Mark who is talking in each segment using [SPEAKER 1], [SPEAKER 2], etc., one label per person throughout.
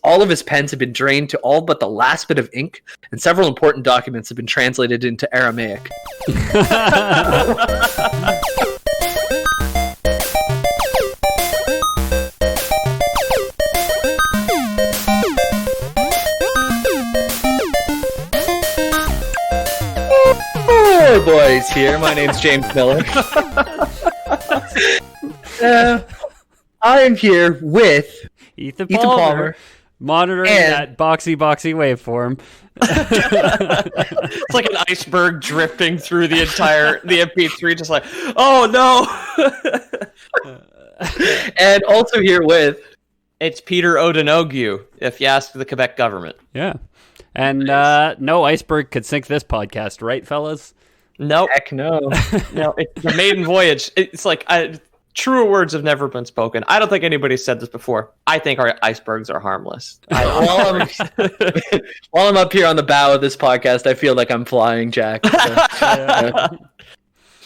[SPEAKER 1] all of his pens have been drained to all but the last bit of ink, and several important documents have been translated into Aramaic. Hello, boys. Here, my name's James Miller. I am here with
[SPEAKER 2] Ethan Palmer monitoring that boxy waveform.
[SPEAKER 3] It's like an iceberg drifting through the MP3, just like, oh no.
[SPEAKER 1] And also here with,
[SPEAKER 3] it's Peter Odonoghue, if you ask the Quebec government.
[SPEAKER 2] Yeah. And no iceberg could sink this podcast, right, fellas?
[SPEAKER 3] Nope.
[SPEAKER 1] Heck no.
[SPEAKER 3] No, it's the maiden voyage. It's like, truer words have never been spoken. I don't think anybody's said this before. I think our icebergs are harmless.
[SPEAKER 1] While I'm up here on the bow of this podcast, I feel like I'm flying, Jack. So,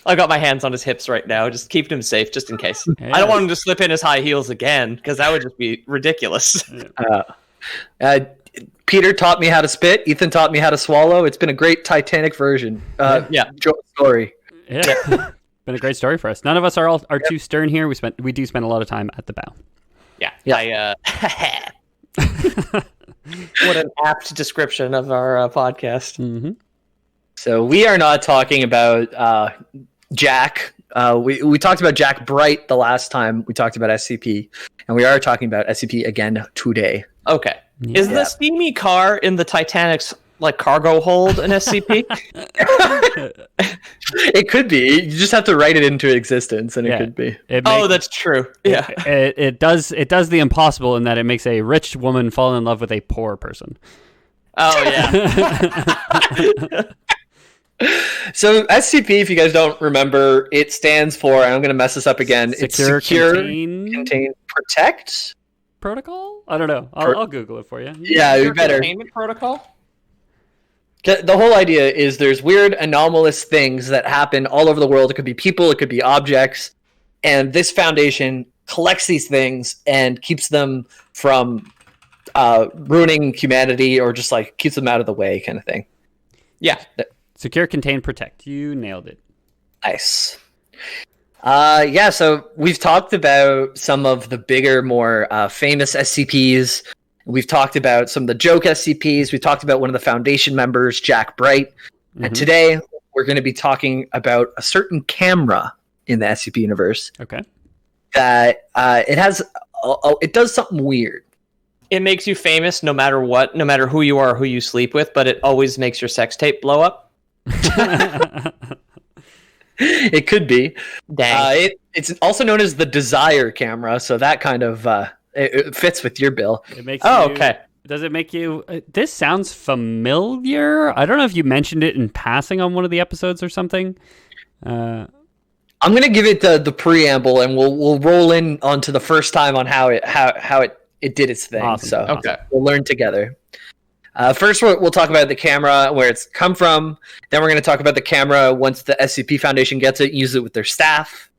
[SPEAKER 3] I got my hands on his hips right now, just keeping him safe, just in case. I don't want him to slip in his high heels again, because that would just be ridiculous.
[SPEAKER 1] Peter taught me how to spit. Ethan taught me how to swallow. It's been a great Titanic version. Story.
[SPEAKER 2] Yeah. Been a great story for us. None of us are too stern here. We do spend a lot of time at the bow.
[SPEAKER 3] Yeah. What an apt description of our podcast.
[SPEAKER 2] Mm-hmm.
[SPEAKER 1] So we are not talking about Jack. We talked about Jack Bright the last time we talked about SCP, and we are talking about SCP again today.
[SPEAKER 3] Okay.
[SPEAKER 2] Yeah.
[SPEAKER 3] Is the steamy car in the Titanic's cargo hold an SCP?
[SPEAKER 1] It could be. You just have to write it into existence, and it could be.
[SPEAKER 3] That's true. Yeah,
[SPEAKER 2] it does the impossible in that it makes a rich woman fall in love with a poor person.
[SPEAKER 3] Oh yeah.
[SPEAKER 1] So SCP, if you guys don't remember, it stands for, and I'm going to mess this up again.
[SPEAKER 2] Secure,
[SPEAKER 1] contain, protect
[SPEAKER 2] protocol. I don't know. I'll Google it for you.
[SPEAKER 1] Yeah, you better.
[SPEAKER 3] Containment protocol.
[SPEAKER 1] The whole idea is there's weird anomalous things that happen all over the world. It could be people, it could be objects, and this foundation collects these things and keeps them from ruining humanity, or just keeps them out of the way, kind of thing.
[SPEAKER 3] Yeah.
[SPEAKER 2] Secure, contain, protect. You nailed it.
[SPEAKER 1] Nice. So we've talked about some of the bigger, more famous SCPs. We've talked about some of the joke SCPs. We talked about one of the Foundation members, Jack Bright. Mm-hmm. And today, we're going to be talking about a certain camera in the SCP universe.
[SPEAKER 2] Okay.
[SPEAKER 1] That it does something weird.
[SPEAKER 3] It makes you famous no matter what, no matter who you are or who you sleep with, but it always makes your sex tape blow up.
[SPEAKER 1] It could be.
[SPEAKER 3] Dang.
[SPEAKER 1] It's also known as the Desire camera, so that kind of it fits with your bill.
[SPEAKER 2] It makes
[SPEAKER 3] okay.
[SPEAKER 2] Does it make you... this sounds familiar. I don't know if you mentioned it in passing on one of the episodes or something.
[SPEAKER 1] I'm going to give it the preamble, and we'll roll in onto the first time on how it did its thing.
[SPEAKER 2] Awesome.
[SPEAKER 1] So
[SPEAKER 3] okay.
[SPEAKER 1] We'll learn together. First, we'll talk about the camera, where it's come from. Then we're going to talk about the camera once the SCP Foundation gets it, use it with their staff.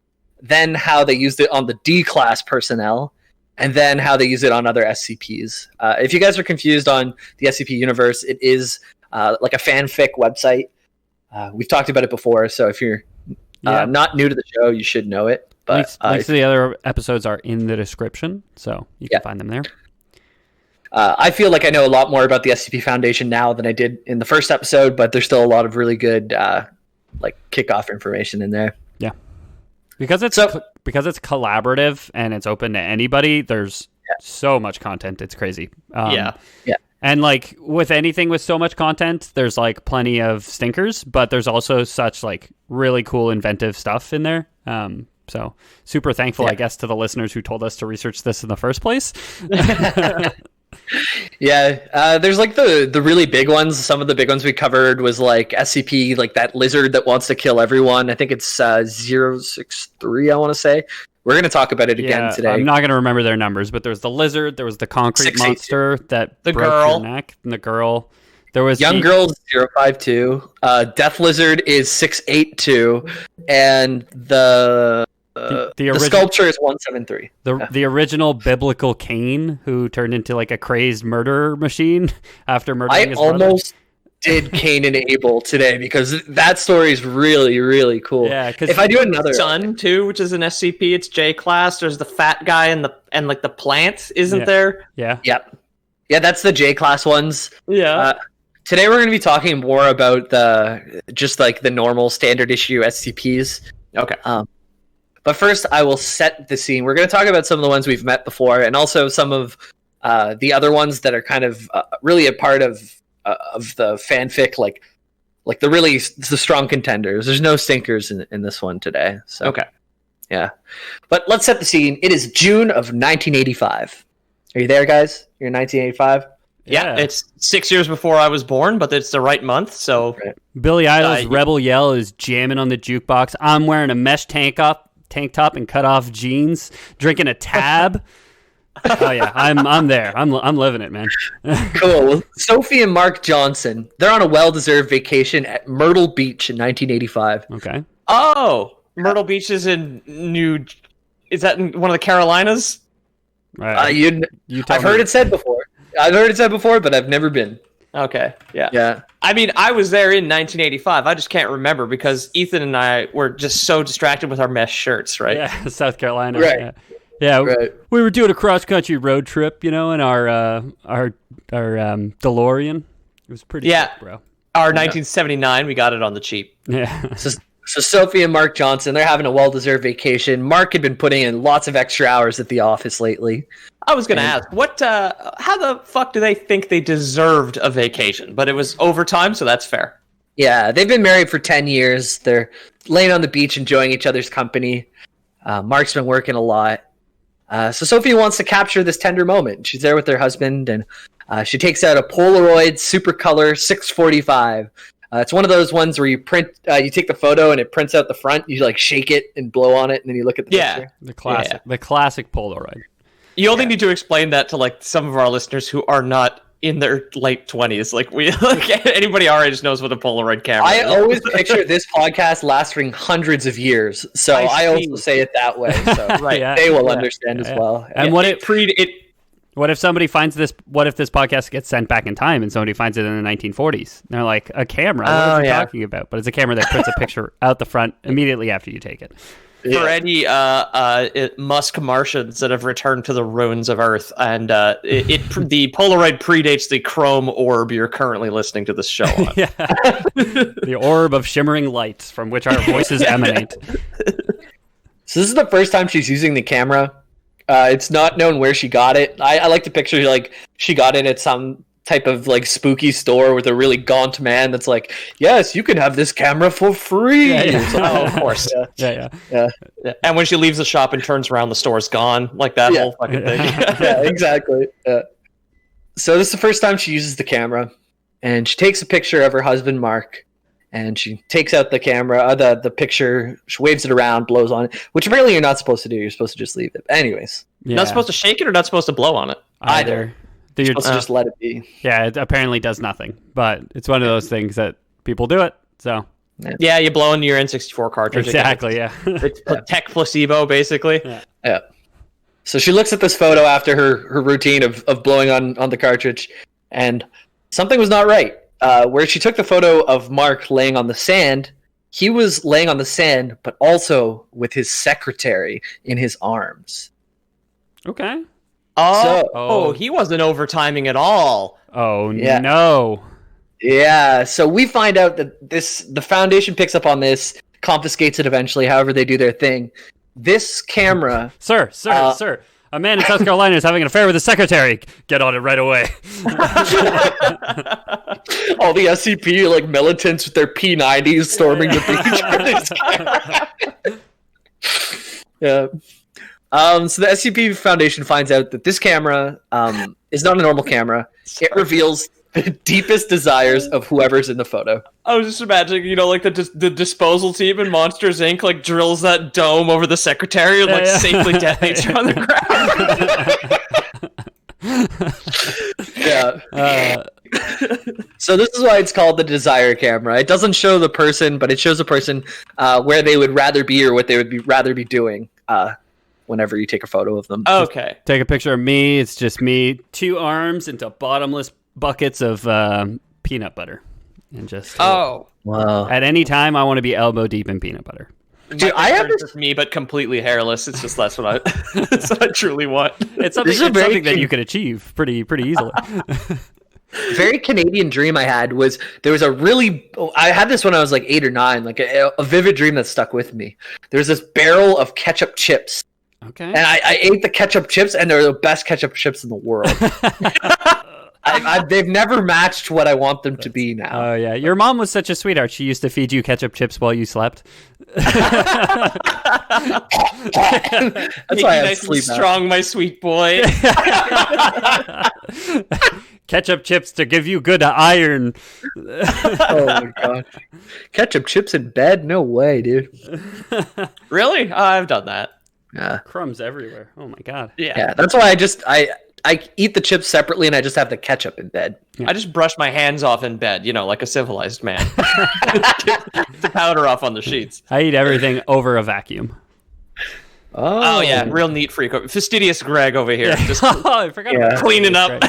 [SPEAKER 1] Then how they used it on the D-class personnel. And then how they use it on other SCPs. If you guys are confused on the SCP universe, it is like a fanfic website. We've talked about it before, so if you're not new to the show, you should know it. But
[SPEAKER 2] links to the other episodes are in the description, so you can find them there.
[SPEAKER 1] I feel like I know a lot more about the SCP Foundation now than I did in the first episode, but there's still a lot of really good kickoff information in there.
[SPEAKER 2] Yeah, because it's collaborative and it's open to anybody. There's so much content; it's crazy. And with anything with so much content, there's plenty of stinkers, but there's also such really cool, inventive stuff in there. So super thankful, I guess, to the listeners who told us to research this in the first place.
[SPEAKER 1] There's the really big ones. Some of the big ones we covered was SCP, that lizard that wants to kill everyone. I think it's 063, I want to say. We're going to talk about it again today.
[SPEAKER 2] I'm not going to remember their numbers, but there was the lizard, there was the concrete monster that broke your neck, and the girl. There was
[SPEAKER 1] Young Girl's 052. Death Lizard is 682. And the the sculpture is 173.
[SPEAKER 2] The original biblical Cain, who turned into like a crazed murder machine after murdering his brother. I almost
[SPEAKER 1] did Cain and Abel today because that story is really, really cool.
[SPEAKER 2] Yeah, because
[SPEAKER 1] if I do another
[SPEAKER 3] Sun too, which is an SCP, it's J class. There's the fat guy and the plant, isn't there?
[SPEAKER 2] Yeah.
[SPEAKER 1] Yep. Yeah, that's the J class ones.
[SPEAKER 3] Yeah.
[SPEAKER 1] Today we're going to be talking more about the normal standard issue SCPs.
[SPEAKER 3] Okay.
[SPEAKER 1] But first, I will set the scene. We're going to talk about some of the ones we've met before, and also some of the other ones that are kind of really a part of the fanfic, like the strong contenders. There's no stinkers in this one today. So.
[SPEAKER 3] Okay.
[SPEAKER 1] Yeah. But let's set the scene. It is June of 1985. Are you there, guys? You're in 1985?
[SPEAKER 3] Yeah, it's 6 years before I was born, but it's the right month, so...
[SPEAKER 1] Right.
[SPEAKER 2] Billy Idol's Rebel Yell is jamming on the jukebox. I'm wearing a mesh tank top and cut off jeans, drinking a Tab. Oh yeah, I'm there. I'm living it, man.
[SPEAKER 1] Cool. Well, Sophie and Mark Johnson, they're on a well-deserved vacation at Myrtle Beach in 1985.
[SPEAKER 2] Okay.
[SPEAKER 3] Oh, Myrtle Beach is in Is that in one of the Carolinas?
[SPEAKER 1] I've heard it said before, but I've never been.
[SPEAKER 3] Okay, yeah.
[SPEAKER 1] Yeah.
[SPEAKER 3] I mean, I was there in 1985. I just can't remember because Ethan and I were just so distracted with our mesh shirts, right?
[SPEAKER 2] Yeah, South Carolina.
[SPEAKER 1] Right.
[SPEAKER 2] Yeah.
[SPEAKER 1] Right.
[SPEAKER 2] We were doing a cross-country road trip, in our DeLorean. It was pretty sick, bro.
[SPEAKER 3] Our 1979, we got it on the cheap.
[SPEAKER 2] Yeah.
[SPEAKER 1] So Sophie and Mark Johnson, they're having a well-deserved vacation. Mark had been putting in lots of extra hours at the office lately.
[SPEAKER 3] I was going to ask, how the fuck do they think they deserved a vacation? But it was overtime, so that's fair.
[SPEAKER 1] Yeah, they've been married for 10 years. They're laying on the beach enjoying each other's company. Mark's been working a lot. So Sophie wants to capture this tender moment. She's there with her husband, and she takes out a Polaroid Super Color 645. It's one of those ones where you take the photo and it prints out the front. You like shake it and blow on it, and then you look at the picture.
[SPEAKER 2] The classic Polaroid.
[SPEAKER 3] You only need to explain that to like some of our listeners who are not in their late 20s. Like anybody our age knows what a Polaroid camera is.
[SPEAKER 1] I always picture this podcast lasting hundreds of years, so I also say it that way. So they will understand as well.
[SPEAKER 2] And what if somebody finds this? What if this podcast gets sent back in time and somebody finds it in the 1940s? And they're like, a camera? What are you talking about? But it's a camera that prints a picture out the front immediately after you take it.
[SPEAKER 3] For any Musk Martians that have returned to the ruins of Earth, and the Polaroid predates the chrome orb you're currently listening to this show on.
[SPEAKER 2] The orb of shimmering lights from which our voices emanate.
[SPEAKER 1] So this is the first time she's using the camera. It's not known where she got it. I like to picture like she got it at some type of like spooky store with a really gaunt man that's like, yes, you can have this camera for free.
[SPEAKER 3] Oh, of course.
[SPEAKER 1] Yeah.
[SPEAKER 3] And when she leaves the shop and turns around, the store's gone. Like that whole fucking thing.
[SPEAKER 1] Yeah, exactly. Yeah. So this is the first time she uses the camera, and she takes a picture of her husband Mark, and she takes out the camera, the picture, she waves it around, blows on it, which apparently you're not supposed to do. You're supposed to just leave it. Anyways.
[SPEAKER 3] Not supposed to shake it or not suped to blow on it?
[SPEAKER 1] Either. You're supposed to just let it be.
[SPEAKER 2] Yeah, it apparently does nothing, but it's one of those things that people do it, so.
[SPEAKER 3] Yeah, you blow into your N64 cartridge.
[SPEAKER 2] Exactly,
[SPEAKER 3] It's tech placebo, basically.
[SPEAKER 1] Yeah. So she looks at this photo after her routine of blowing on the cartridge, and something was not right. Where she took the photo of Mark laying on the sand, he was laying on the sand, but also with his secretary in his arms.
[SPEAKER 2] Okay.
[SPEAKER 3] Oh, he wasn't overtiming at all.
[SPEAKER 2] Oh, yeah. No.
[SPEAKER 1] Yeah, so we find out that the Foundation picks up on this, confiscates it eventually, however they do their thing. This camera...
[SPEAKER 2] Sir. A man in South Carolina is having an affair with his secretary. Get on it right away.
[SPEAKER 1] All the SCP like militants with their P90s storming the beach. Yeah. So the SCP Foundation finds out that this camera is not a normal camera. It reveals the deepest desires of whoever's in the photo.
[SPEAKER 3] I was just imagining, like the disposal team in Monsters Inc. like drills that dome over the secretary and safely detonates her on the ground.
[SPEAKER 1] Yeah. So this is why it's called the desire camera. It doesn't show the person, but it shows a person where they would rather be or what they would rather be doing whenever you take a photo of them.
[SPEAKER 3] Okay.
[SPEAKER 2] Take a picture of me. It's just me, 2 arms into bottomless buckets of peanut butter. And just
[SPEAKER 3] wow.
[SPEAKER 2] At any time, I want to be elbow deep in peanut butter.
[SPEAKER 3] Dude, I have this me, but completely hairless. It's just that's what that's what I truly want.
[SPEAKER 2] It's something that you could achieve pretty easily.
[SPEAKER 1] Very Canadian dream I had was there was I had this when I was like 8 or 9, like a vivid dream that stuck with me. There was this barrel of ketchup chips.
[SPEAKER 2] Okay.
[SPEAKER 1] And I ate the ketchup chips, and they're the best ketchup chips in the world. They've never matched what I want them to be now.
[SPEAKER 2] Oh, yeah. Your mom was such a sweetheart. She used to feed you ketchup chips while you slept.
[SPEAKER 1] That's why I sleep
[SPEAKER 3] strong, my sweet boy.
[SPEAKER 2] Ketchup chips to give you good iron.
[SPEAKER 1] Oh, my God. Ketchup chips in bed? No way, dude.
[SPEAKER 3] Really? I've done that.
[SPEAKER 1] Yeah.
[SPEAKER 2] Crumbs everywhere. Oh, my God.
[SPEAKER 1] Yeah, that's why I eat the chips separately, and I just have the ketchup in bed.
[SPEAKER 3] Yeah. I just brush my hands off in bed, like a civilized man. Get the powder off on the sheets.
[SPEAKER 2] I eat everything over a vacuum.
[SPEAKER 3] Oh yeah, real neat freak. Fastidious Greg over here.
[SPEAKER 2] Yeah.
[SPEAKER 3] Just
[SPEAKER 2] I forgot about
[SPEAKER 3] cleaning up.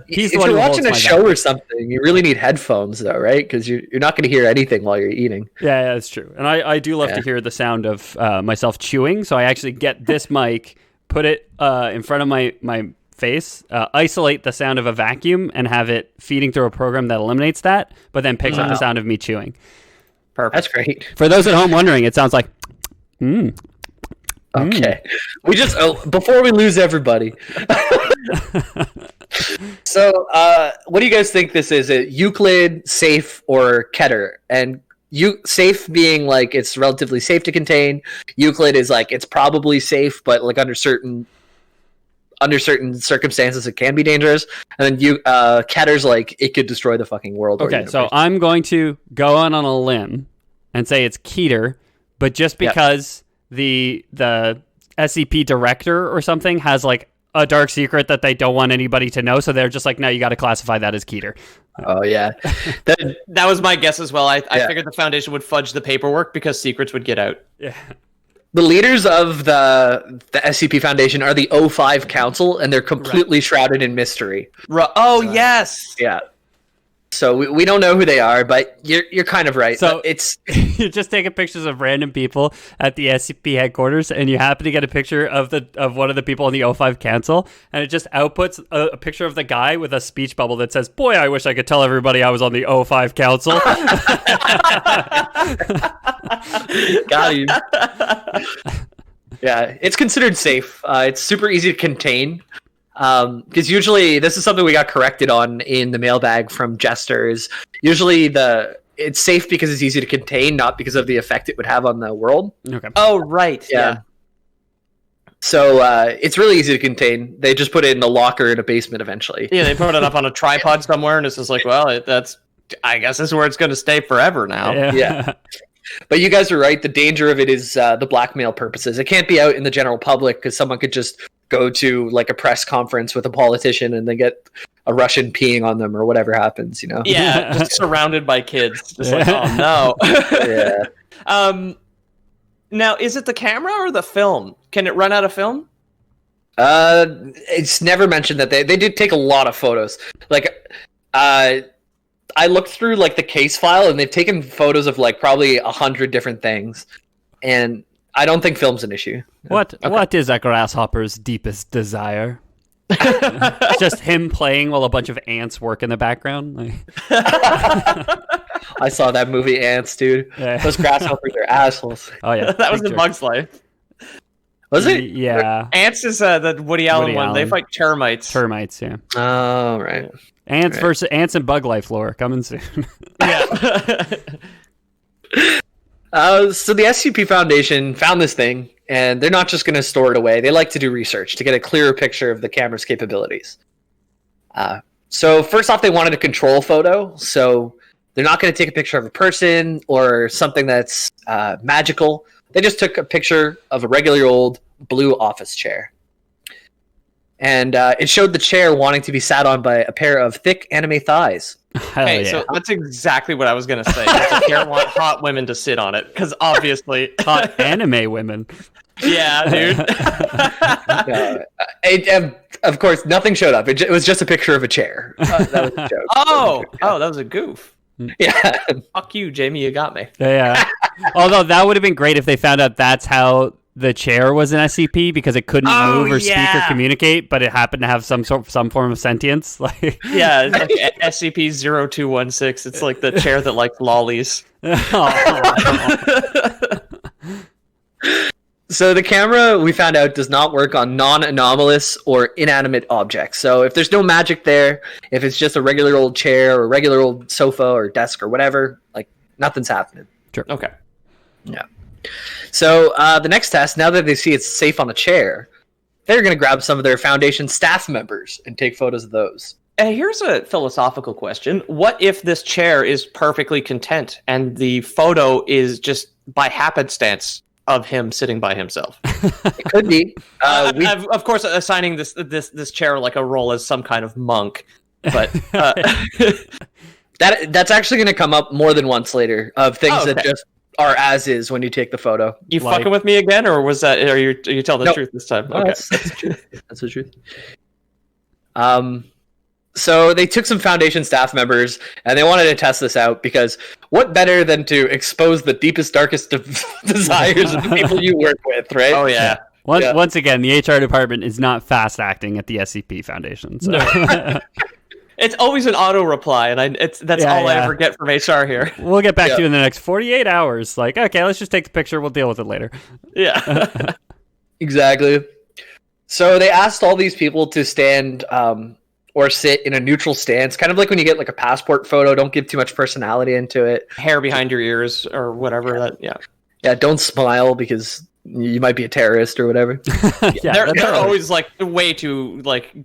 [SPEAKER 1] If you're watching a show or something, you really need headphones, though, right? Because you're not going to hear anything while you're eating.
[SPEAKER 2] Yeah, that's true. And I do love to hear the sound of myself chewing, so I actually get this mic, put it in front of my face, isolate the sound of a vacuum, and have it feeding through a program that eliminates that, but then picks up the sound of me chewing.
[SPEAKER 1] Perfect. That's great.
[SPEAKER 2] For those at home wondering, it sounds like,
[SPEAKER 1] Okay. We just before we lose everybody. So, what do you guys think this is? Euclid, safe, or Keter? And safe being like it's relatively safe to contain. Euclid is like it's probably safe, but like under certain circumstances it can be dangerous. And then Keter's like it could destroy the fucking world.
[SPEAKER 2] Okay, so I'm going to go on a limb and say it's Keter, but just because the SCP director or something has like a dark secret that they don't want anybody to know, so they're just like, no, you got to classify that as Keter.
[SPEAKER 1] Oh yeah,
[SPEAKER 3] that was my guess as well. I figured the Foundation would fudge the paperwork because secrets would get out.
[SPEAKER 2] Yeah.
[SPEAKER 1] The leaders of the SCP Foundation are the O5 Council, and they're completely shrouded in mystery.
[SPEAKER 3] Yes.
[SPEAKER 1] Yeah. So we don't know who they are, but you're kind of right.
[SPEAKER 2] So
[SPEAKER 1] it's
[SPEAKER 2] you're just taking pictures of random people at the SCP headquarters, and you happen to get a picture of one of the people in the O5 Council, and it just outputs a picture of the guy with a speech bubble that says, "Boy, I wish I could tell everybody I was on the O5 Council."
[SPEAKER 1] Got you. Yeah, it's considered safe. It's super easy to contain. Because usually this is something we got corrected on in the mailbag from jesters. Usually it's safe because it's easy to contain, not because of the effect it would have on the world.
[SPEAKER 2] Okay.
[SPEAKER 3] Oh, right. Yeah.
[SPEAKER 1] So it's really easy to contain. They just put it in a locker in a basement eventually.
[SPEAKER 3] Yeah, they put it up on a tripod somewhere, and it's just like, well, I guess this is where it's going to stay forever now.
[SPEAKER 1] Yeah. But you guys are right. The danger of it is the blackmail purposes. It can't be out in the general public because someone could just go to like a press conference with a politician and then get a Russian peeing on them or whatever happens,
[SPEAKER 3] Yeah, just surrounded by kids. Just like, oh no.
[SPEAKER 1] Yeah.
[SPEAKER 3] Now, is it the camera or the film? Can it run out of film?
[SPEAKER 1] It's never mentioned that they did take a lot of photos. Like, I looked through like the case file and they've taken photos of like probably 100 different things, and I don't think film's an issue.
[SPEAKER 2] What is a grasshopper's deepest desire? Just him playing while a bunch of ants work in the background.
[SPEAKER 1] I saw that movie Ants, dude.
[SPEAKER 2] Yeah.
[SPEAKER 1] Those grasshoppers are assholes.
[SPEAKER 2] Oh yeah,
[SPEAKER 3] that was in Bug's Life.
[SPEAKER 1] Was it?
[SPEAKER 2] Yeah.
[SPEAKER 3] Ants is the Woody Allen one. They fight termites.
[SPEAKER 2] Termites, yeah.
[SPEAKER 1] Oh, right.
[SPEAKER 2] Ants versus Ants and Bug Life lore coming soon.
[SPEAKER 3] Yeah.
[SPEAKER 1] So the SCP Foundation found this thing, and they're not just going to store it away. They like to do research to get a clearer picture of the camera's capabilities. So first off, they wanted a control photo. So they're not going to take a picture of a person or something that's magical. They just took a picture of a regular old blue office chair. And it showed the chair wanting to be sat on by a pair of thick anime thighs.
[SPEAKER 3] Hey, so that's exactly what I was going to say. The chair want hot women to sit on it, because obviously...
[SPEAKER 2] Hot anime women.
[SPEAKER 3] Yeah, dude.
[SPEAKER 1] Of course, nothing showed up. It was just a picture of a chair. That was a joke.
[SPEAKER 3] Oh, that was a goof.
[SPEAKER 1] Yeah.
[SPEAKER 3] Fuck you, Jamie. You got me.
[SPEAKER 2] Yeah. Although that would have been great if they found out that's how the chair was an SCP, because it couldn't move or speak or communicate, but it happened to have some form of sentience. Like
[SPEAKER 3] yeah, it's like SCP-0216. It's like the chair that likes lollies.
[SPEAKER 1] So the camera, we found out, does not work on non-anomalous or inanimate objects. So if there's no magic there, if it's just a regular old chair or a regular old sofa or desk or whatever, like, nothing's happening.
[SPEAKER 2] Sure.
[SPEAKER 3] Okay.
[SPEAKER 1] Yeah. So the next test, now that they see it's safe on a chair, they're going to grab some of their Foundation staff members and take photos of those.
[SPEAKER 3] Here's a philosophical question. What if this chair is perfectly content and the photo is just by happenstance of him sitting by himself?
[SPEAKER 1] It could be.
[SPEAKER 3] Of course, assigning this chair like a role as some kind of monk, but
[SPEAKER 1] that's actually going to come up more than once later of things that just are as is when you take the photo.
[SPEAKER 3] You fucking with me again, or was that? Are you telling the truth this time?
[SPEAKER 1] No, okay, that's the truth. That's the truth. So they took some Foundation staff members, and they wanted to test this out, because what better than to expose the deepest, darkest desires of the people you work with, right?
[SPEAKER 3] Oh, yeah.
[SPEAKER 2] Once again, the HR department is not fast acting at the SCP Foundation. So.
[SPEAKER 3] No. It's always an auto reply, and that's all I ever get from HR here.
[SPEAKER 2] We'll get back to you in the next 48 hours. Like, okay, let's just take the picture. We'll deal with it later.
[SPEAKER 3] Yeah.
[SPEAKER 1] Exactly. So they asked all these people to stand or sit in a neutral stance, kind of like when you get like a passport photo. Don't give too much personality into it.
[SPEAKER 3] Hair behind your ears or whatever.
[SPEAKER 1] Yeah, don't smile because you might be a terrorist or whatever.
[SPEAKER 3] They're always like way too like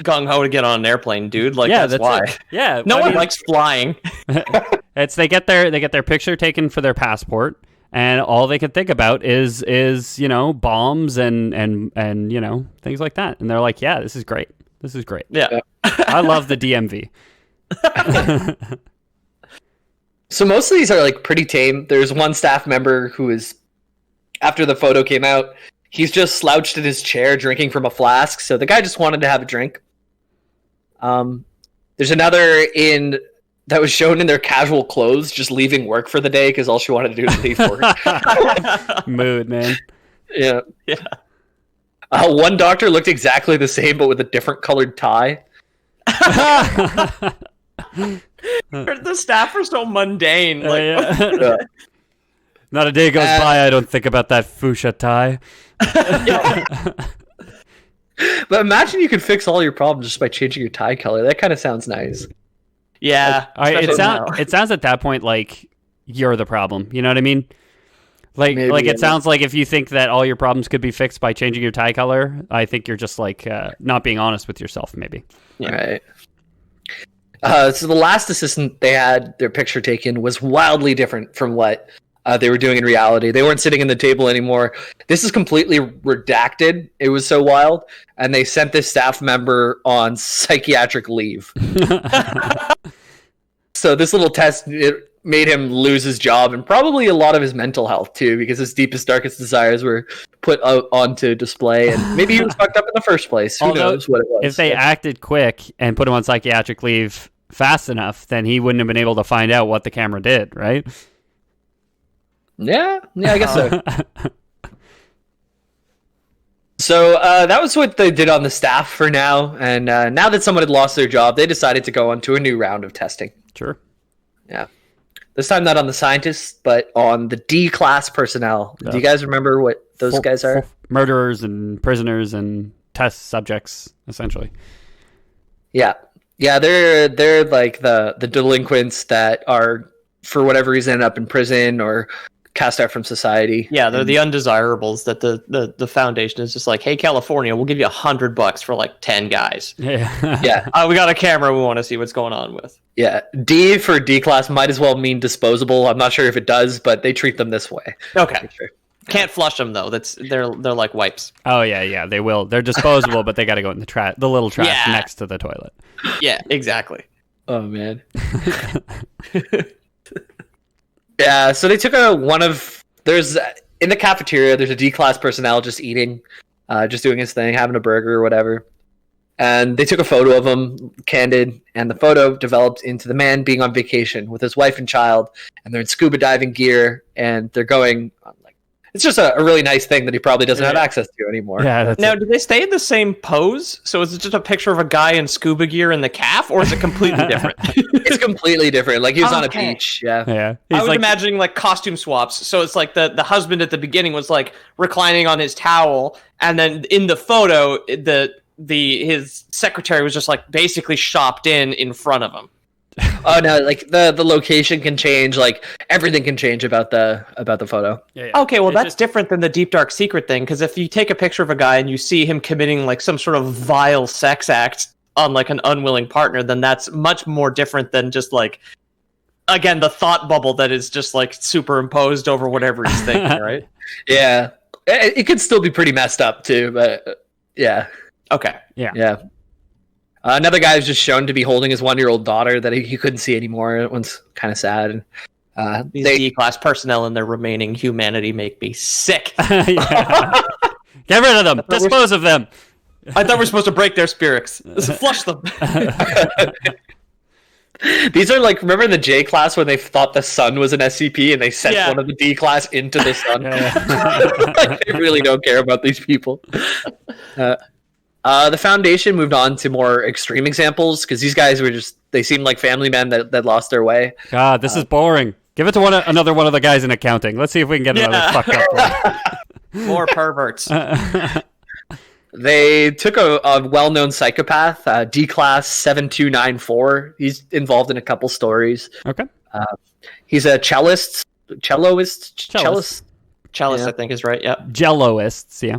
[SPEAKER 3] gung ho to get on an airplane, dude. Like that's why.
[SPEAKER 2] Yeah,
[SPEAKER 3] no one likes flying.
[SPEAKER 2] They get their picture taken for their passport, and all they can think about is bombs and things like that. And they're like, yeah, this is great. This is great.
[SPEAKER 3] Yeah.
[SPEAKER 2] I love the DMV.
[SPEAKER 1] So most of these are like pretty tame. There's one staff member who is, after the photo came out, he's just slouched in his chair drinking from a flask. So the guy just wanted to have a drink. There's another that was shown in their casual clothes, just leaving work for the day because all she wanted to do was leave work.
[SPEAKER 2] Mood, man.
[SPEAKER 1] Yeah. One doctor looked exactly the same, but with a different colored tie.
[SPEAKER 3] The staff are so mundane.
[SPEAKER 2] Not a day goes by I don't think about that fuchsia tie.
[SPEAKER 1] But imagine you could fix all your problems just by changing your tie color. That kind of sounds nice.
[SPEAKER 3] Yeah.
[SPEAKER 2] It sounds at that point like you're the problem. You know what I mean? It sounds like if you think that all your problems could be fixed by changing your tie color, I think you're just like not being honest with yourself, maybe.
[SPEAKER 1] Yeah. Right. So the last assistant they had their picture taken was wildly different from what they were doing in reality. They weren't sitting in the table anymore. This is completely redacted. It was so wild. And they sent this staff member on psychiatric leave. So this little test, it made him lose his job and probably a lot of his mental health too, because his deepest, darkest desires were put out onto display, and maybe he was fucked up in the first place. Who knows what it was?
[SPEAKER 2] If they acted quick and put him on psychiatric leave fast enough, then he wouldn't have been able to find out what the camera did, right?
[SPEAKER 1] Yeah, I guess so. So that was what they did on the staff for now, and now that someone had lost their job, they decided to go on to a new round of testing.
[SPEAKER 2] Sure.
[SPEAKER 1] Yeah. This time not on the scientists, but on the D-class personnel. Yeah. Do you guys remember what those guys are?
[SPEAKER 2] Murderers and prisoners and test subjects, essentially.
[SPEAKER 1] Yeah. Yeah, they're like the delinquents that are, for whatever reason, end up in prison or cast out from society.
[SPEAKER 3] Yeah, they're the undesirables that the Foundation is just like, hey, California, we'll give you $100 for like 10 guys.
[SPEAKER 2] Yeah.
[SPEAKER 3] We got a camera we want to see what's going on with.
[SPEAKER 1] Yeah, D for D-class might as well mean disposable. I'm not sure if it does, but they treat them this way.
[SPEAKER 3] Okay.
[SPEAKER 1] Sure.
[SPEAKER 3] Can't flush them though. They're like wipes.
[SPEAKER 2] Oh yeah, they will. They're disposable, but they got to go in the little trash next to the toilet.
[SPEAKER 3] Yeah, exactly.
[SPEAKER 1] Oh man. Yeah, so they took there's in the cafeteria. There's a D-class personnel just eating, just doing his thing, having a burger or whatever. And they took a photo of him, candid, and the photo developed into the man being on vacation with his wife and child, and they're in scuba diving gear, and they're going it's just a really nice thing that he probably doesn't have access to anymore.
[SPEAKER 2] Yeah.
[SPEAKER 3] Now, do they stay in the same pose? So is it just a picture of a guy in scuba gear in the calf, or is it completely different?
[SPEAKER 1] It's completely different. Like he was on a beach. Yeah.
[SPEAKER 3] I was imagining like costume swaps. So it's like the husband at the beginning was like reclining on his towel, and then in the photo, his secretary was just like basically shopped in front of him.
[SPEAKER 1] Oh no! Like the location can change. Like everything can change about the photo.
[SPEAKER 3] Yeah. Okay, well that's different than the Deep Dark Secret thing. Because if you take a picture of a guy and you see him committing like some sort of vile sex act on like an unwilling partner, then that's much more different than just like, again, the thought bubble that is just like superimposed over whatever he's thinking, right?
[SPEAKER 1] Yeah, it could still be pretty messed up too, but yeah.
[SPEAKER 3] Okay.
[SPEAKER 1] Yeah. Another guy was just shown to be holding his 1-year-old daughter that he couldn't see anymore. It was kind of sad.
[SPEAKER 3] These D-class personnel and their remaining humanity make me sick.
[SPEAKER 2] Get rid of them. Dispose of them.
[SPEAKER 3] I thought we were supposed to break their spirits. Flush them.
[SPEAKER 1] These are like, remember the J class when they thought the sun was an SCP and they sent one of the D class into the sun? Like, they really don't care about these people. The Foundation moved on to more extreme examples because these guys they seemed like family men that lost their way.
[SPEAKER 2] God, this is boring. Give it to another one of the guys in accounting. Let's see if we can get another fuck up one.
[SPEAKER 3] More perverts.
[SPEAKER 1] They took a well-known psychopath, D-Class 7294. He's involved in a couple stories.
[SPEAKER 2] Okay.
[SPEAKER 1] He's a celloist,
[SPEAKER 3] I think is right, yeah.
[SPEAKER 2] Jelloists, yeah.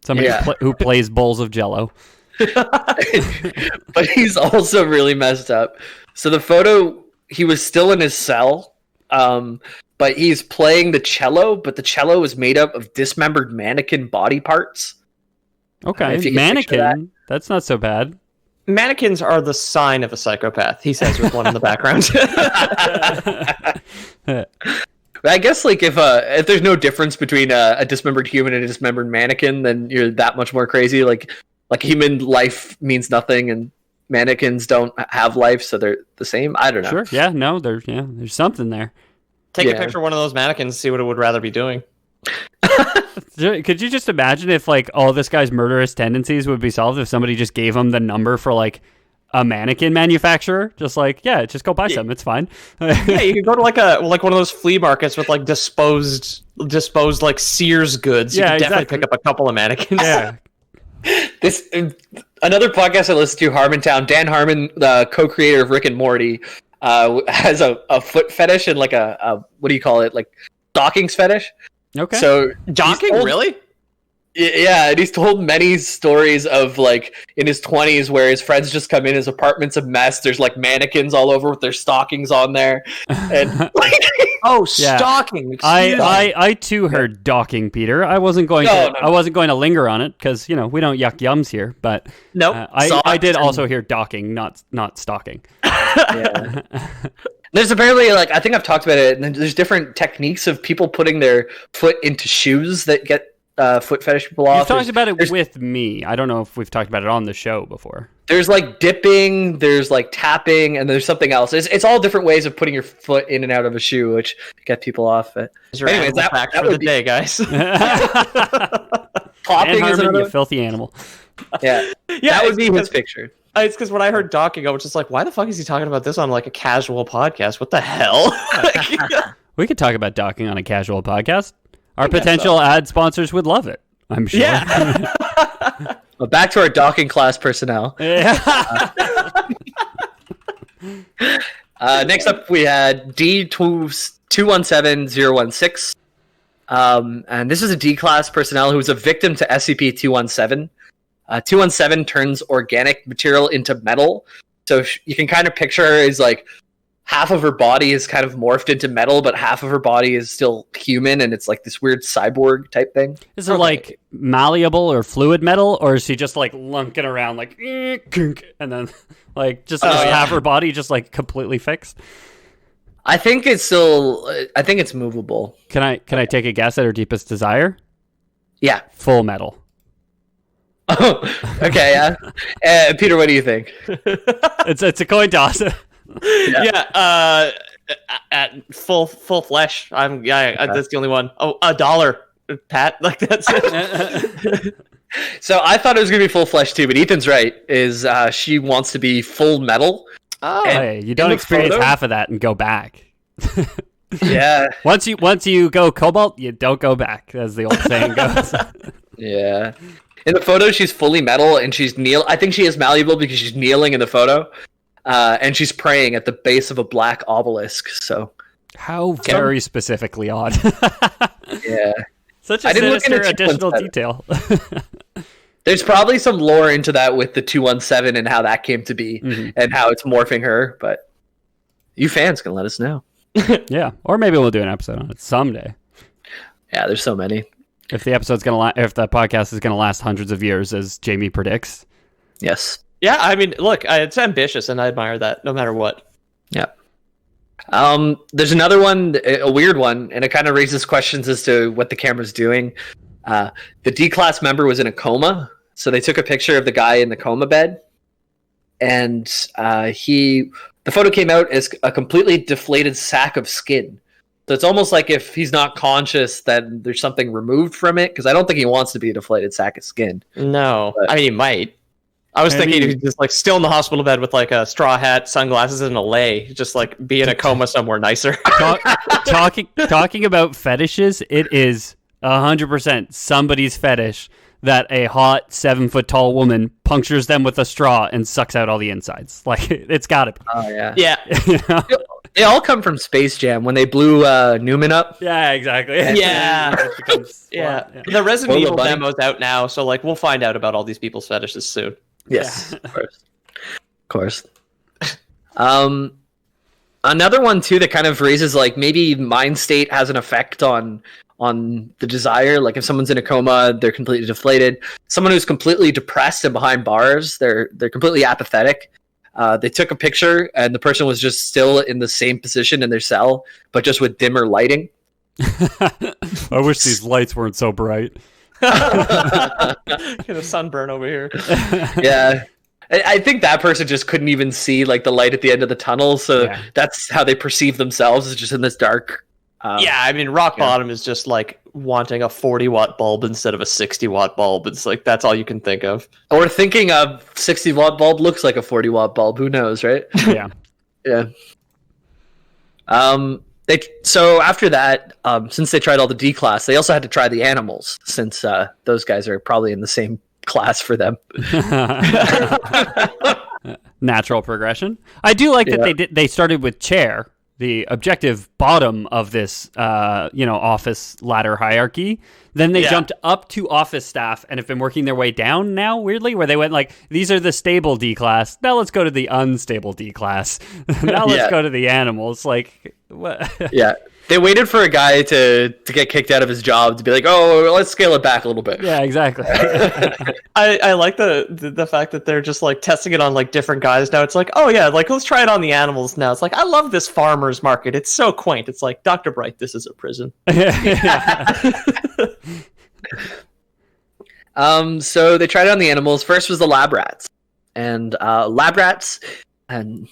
[SPEAKER 2] Somebody who plays bowls of Jello.
[SPEAKER 1] But he's also really messed up. So the photo, he was still in his cell, but he's playing the cello, but the cello is made up of dismembered mannequin body parts.
[SPEAKER 2] Okay, mannequin. That's not so bad.
[SPEAKER 3] Mannequins are the sign of a psychopath, he says with one in the background.
[SPEAKER 1] I guess like if there's no difference between a dismembered human and a dismembered mannequin, then you're that much more crazy. Like human life means nothing, and mannequins don't have life, so they're the same. I don't know.
[SPEAKER 2] Sure. Yeah. No. There's something there.
[SPEAKER 3] Take a picture of one of those mannequins, see what it would rather be doing.
[SPEAKER 2] Could you just imagine if like all this guy's murderous tendencies would be solved if somebody just gave him the number for like a mannequin manufacturer? Just like, just go buy some. It's fine.
[SPEAKER 3] Yeah, you could go to like one of those flea markets with like disposed like Sears goods. You could definitely pick up a couple of mannequins.
[SPEAKER 2] Yeah.
[SPEAKER 1] This another podcast I listen to, Harmontown. Dan Harmon, the co-creator of Rick and Morty, has a foot fetish and like a what do you call it? Like dockings fetish.
[SPEAKER 2] Okay.
[SPEAKER 3] So docking, really?
[SPEAKER 1] Yeah, and he's told many stories of like in his 20s where his friends just come in, his apartment's a mess. There's like mannequins all over with their stockings on there, and
[SPEAKER 3] stocking.
[SPEAKER 2] I too heard docking, Peter. I wasn't going to linger on it because we don't yuck yums here. But I did also hear docking, not stalking.
[SPEAKER 1] Yeah. There's apparently I think I've talked about it. And there's different techniques of people putting their foot into shoes that get foot fetish people off.
[SPEAKER 2] You've talked about it with me. I don't know if we've talked about it on the show before.
[SPEAKER 1] There's like dipping, there's like tapping, and there's something else. It's all different ways of putting your foot in and out of a shoe, which get people off it.
[SPEAKER 3] Anyways, that for the day, guys.
[SPEAKER 1] Popping is another,
[SPEAKER 2] you filthy animal.
[SPEAKER 1] Yeah, that would be his picture.
[SPEAKER 3] It's because when I heard docking, I was just like, why the fuck is he talking about this on like a casual podcast? What the hell?
[SPEAKER 2] We could talk about docking on a casual podcast. Our potential ad sponsors would love it, I'm sure.
[SPEAKER 1] Yeah. Well, back to our docking class personnel. Next up, we had D217016. And this is a D-class personnel who was a victim to SCP-217. 217 turns organic material into metal. So you can kind of picture her as like half of her body is kind of morphed into metal, but half of her body is still human, and it's like this weird cyborg type thing.
[SPEAKER 2] Is it like malleable or fluid metal, or is she just like lunking around like, and then like just half her body just like completely fixed?
[SPEAKER 1] I think it's still. I think it's movable.
[SPEAKER 2] Can I take a guess at her deepest desire?
[SPEAKER 1] Yeah,
[SPEAKER 2] full metal.
[SPEAKER 1] Oh, okay. Yeah, Peter, what do you think?
[SPEAKER 2] It's a coin toss.
[SPEAKER 3] Yeah. At full flesh. That's the only one. Oh, $1, Pat. Like that's it.
[SPEAKER 1] So I thought it was gonna be full flesh too, but Ethan's right. Is she wants to be full metal?
[SPEAKER 2] Oh, hey, you don't experience half of that and go back.
[SPEAKER 1] Yeah.
[SPEAKER 2] Once you go cobalt, you don't go back, as the old saying goes.
[SPEAKER 1] Yeah. In the photo, she's fully metal, and I think she is malleable because she's kneeling in the photo, and she's praying at the base of a black obelisk. So,
[SPEAKER 2] how very specifically odd.
[SPEAKER 1] Yeah,
[SPEAKER 2] such a sinister additional detail.
[SPEAKER 1] There's probably some lore into that with the 217 and how that came to be, and how it's morphing her. But you fans can let us know.
[SPEAKER 2] Yeah, or maybe we'll do an episode on it someday.
[SPEAKER 1] Yeah, there's so many.
[SPEAKER 2] If the podcast is gonna last hundreds of years, as Jamie predicts.
[SPEAKER 1] Yes.
[SPEAKER 3] Yeah, I mean, look, it's ambitious, and I admire that, no matter what.
[SPEAKER 1] Yeah. There's another one, a weird one, and it kind of raises questions as to what the camera's doing. The D-class member was in a coma, so they took a picture of the guy in the coma bed, and the photo came out as a completely deflated sack of skin. So it's almost like if he's not conscious, that there's something removed from it, because I don't think he wants to be a deflated sack of skin.
[SPEAKER 3] No, but, I mean, he might. I was thinking he was just like still in the hospital bed with like a straw hat, sunglasses, and a lei, just like be in a coma somewhere nicer.
[SPEAKER 2] Talking about fetishes, it is 100% somebody's fetish that a hot 7-foot-tall woman punctures them with a straw and sucks out all the insides. Like, it's gotta be.
[SPEAKER 1] Oh yeah,
[SPEAKER 3] yeah.
[SPEAKER 2] You know?
[SPEAKER 1] They all come from Space Jam when they blew Newman up.
[SPEAKER 2] Yeah, exactly.
[SPEAKER 3] Yeah. The Resident Evil demo's out now, so like we'll find out about all these people's fetishes soon.
[SPEAKER 1] Yes, yeah. Of course. Another one too that kind of raises like maybe mind state has an effect on the desire. Like if someone's in a coma, they're completely deflated. Someone who's completely depressed and behind bars, they're completely apathetic. They took a picture and the person was just still in the same position in their cell, but just with dimmer lighting.
[SPEAKER 2] I wish these lights weren't so bright.
[SPEAKER 3] Get a sunburn over here.
[SPEAKER 1] Yeah. I think that person just couldn't even see like the light at the end of the tunnel, so that's how they perceive themselves, is just in this dark.
[SPEAKER 3] I mean, rock bottom is just like wanting a 40-watt bulb instead of a 60-watt bulb. It's like that's all you can think of.
[SPEAKER 1] Or thinking a 60-watt bulb looks like a 40-watt bulb. Who knows, right?
[SPEAKER 2] Yeah.
[SPEAKER 1] Yeah. So after that, since they tried all the D class, they also had to try the animals, since those guys are probably in the same class for them.
[SPEAKER 2] Natural progression. I do like that they started with chair, the objective bottom of this office ladder hierarchy. Then they jumped up to office staff and have been working their way down now, weirdly, where they went like, these are the stable D class. Now let's go to the unstable D class. Now let's go to the animals. Like, what? Yeah.
[SPEAKER 1] They waited for a guy to get kicked out of his job to be like, oh, let's scale it back a little bit.
[SPEAKER 2] Yeah, exactly.
[SPEAKER 3] I like the fact that they're just like testing it on like different guys now. It's like, oh yeah, like let's try it on the animals now. It's like, I love this farmer's market. It's so quaint. It's like, Dr. Bright, this is a prison.
[SPEAKER 1] So they tried it on the animals. First was the lab rats. And lab rats, and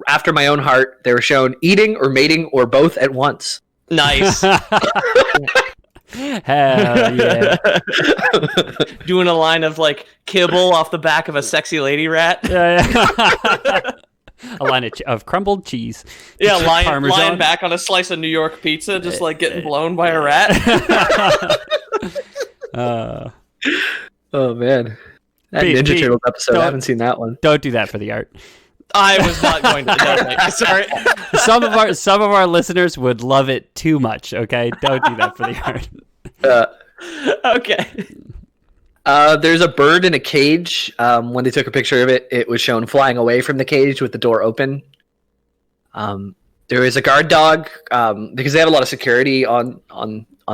[SPEAKER 1] after my own heart, they were shown eating or mating or both at once.
[SPEAKER 3] Nice.
[SPEAKER 2] Hell yeah.
[SPEAKER 3] Doing a line of like kibble off the back of a sexy lady rat.
[SPEAKER 2] Yeah. A line of crumbled cheese.
[SPEAKER 3] Yeah, lying back on a slice of New York pizza, just like getting blown by a rat.
[SPEAKER 1] Oh man. That Ninja Turtles episode, I haven't seen that one.
[SPEAKER 2] Don't do that for the art.
[SPEAKER 3] I was not going to. No, sorry.
[SPEAKER 2] Some of our listeners would love it too much. Okay, don't do that for the
[SPEAKER 3] art. Okay.
[SPEAKER 1] There's a bird in a cage. When they took a picture of it, it was shown flying away from the cage with the door open. There was a guard dog because they had a lot of security on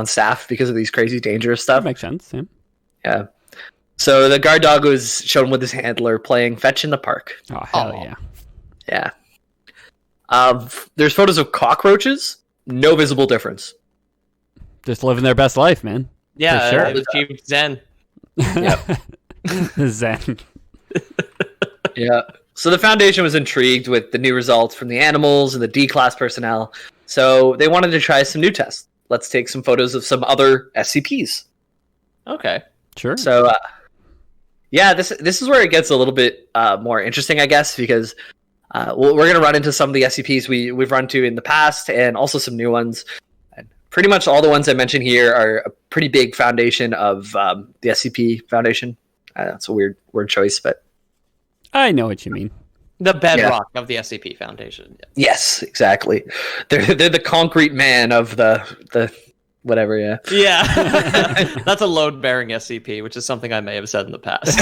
[SPEAKER 1] staff because of these crazy dangerous stuff.
[SPEAKER 2] That makes sense.
[SPEAKER 1] Yeah. So the guard dog was shown with his handler playing fetch in the park.
[SPEAKER 2] Oh, hell
[SPEAKER 1] yeah. There's photos of cockroaches. No visible difference.
[SPEAKER 2] Just living their best life, man.
[SPEAKER 3] Yeah,
[SPEAKER 2] sure.
[SPEAKER 3] It was Chief Zen.
[SPEAKER 1] Yep.
[SPEAKER 2] Zen.
[SPEAKER 1] Yeah. So the Foundation was intrigued with the new results from the animals and the D-class personnel. So they wanted to try some new tests. Let's take some photos of some other SCPs.
[SPEAKER 3] Okay.
[SPEAKER 2] Sure.
[SPEAKER 1] So, this is where it gets a little bit more interesting, I guess, because we're going to run into some of the SCPs we've run to in the past and also some new ones. And pretty much all the ones I mentioned here are a pretty big foundation of the SCP Foundation. That's a weird word choice, but...
[SPEAKER 2] I know what you mean.
[SPEAKER 3] The bedrock of the SCP Foundation. Yeah.
[SPEAKER 1] Yes, exactly. They're the concrete man of the whatever, yeah.
[SPEAKER 3] Yeah. That's a load-bearing SCP, which is something I may have said in the past.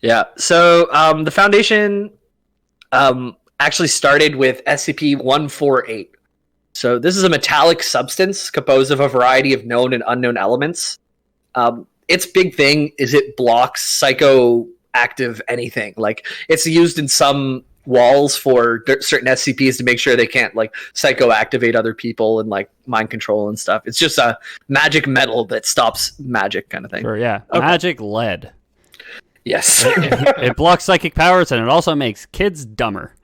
[SPEAKER 1] Yeah. So the Foundation actually started with SCP-148. So this is a metallic substance composed of a variety of known and unknown elements. Its big thing is it blocks psychoactive anything. Like, it's used in some walls for certain SCPs to make sure they can't, like, psychoactivate other people and, like, mind control and stuff. It's just a magic metal that stops magic kind of thing.
[SPEAKER 2] Sure, yeah. Okay. Magic lead.
[SPEAKER 1] Yes.
[SPEAKER 2] It blocks psychic powers, and it also makes kids dumber.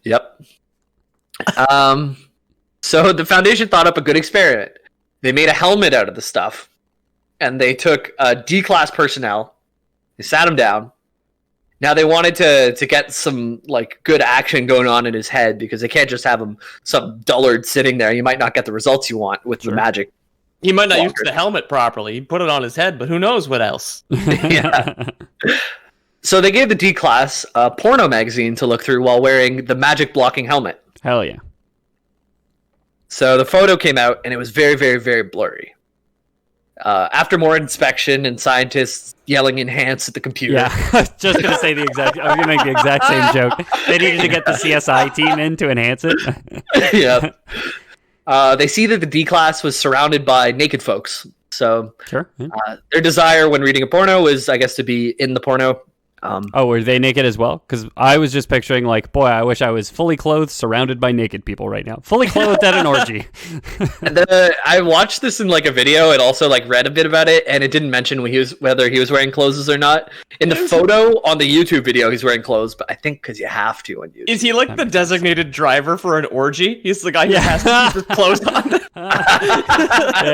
[SPEAKER 1] Yep. So the Foundation thought up a good experiment. They made a helmet out of the stuff, and they took D-class personnel. They sat him down. Now they wanted to get some like good action going on in his head because they can't just have him some dullard sitting there. You might not get the results you want with the magic.
[SPEAKER 3] He might not use the helmet properly. He put it on his head, but who knows what else?
[SPEAKER 1] Yeah. So they gave the D-class a porno magazine to look through while wearing the magic blocking helmet.
[SPEAKER 2] Hell yeah.
[SPEAKER 1] So the photo came out, and it was very, very, very blurry. After more inspection and scientists yelling "enhance" at the computer.
[SPEAKER 2] Yeah, I was just going to say I was going to make the exact same joke. They needed to get the CSI team in to enhance it.
[SPEAKER 1] Yeah. They see that the D-class was surrounded by naked folks. So
[SPEAKER 2] sure.
[SPEAKER 1] Their desire when reading a porno was, I guess, to be in the porno.
[SPEAKER 2] Were they naked as well? Because I was just picturing like, boy, I wish I was fully clothed, surrounded by naked people right now. Fully clothed at an orgy.
[SPEAKER 1] I watched this in like a video and also like read a bit about it, and it didn't mention whether he was wearing clothes or not. In the photo on the YouTube video, he's wearing clothes, but I think because you have to on YouTube.
[SPEAKER 3] Is he like the designated driver for an orgy? He's the guy who has to keep his clothes on.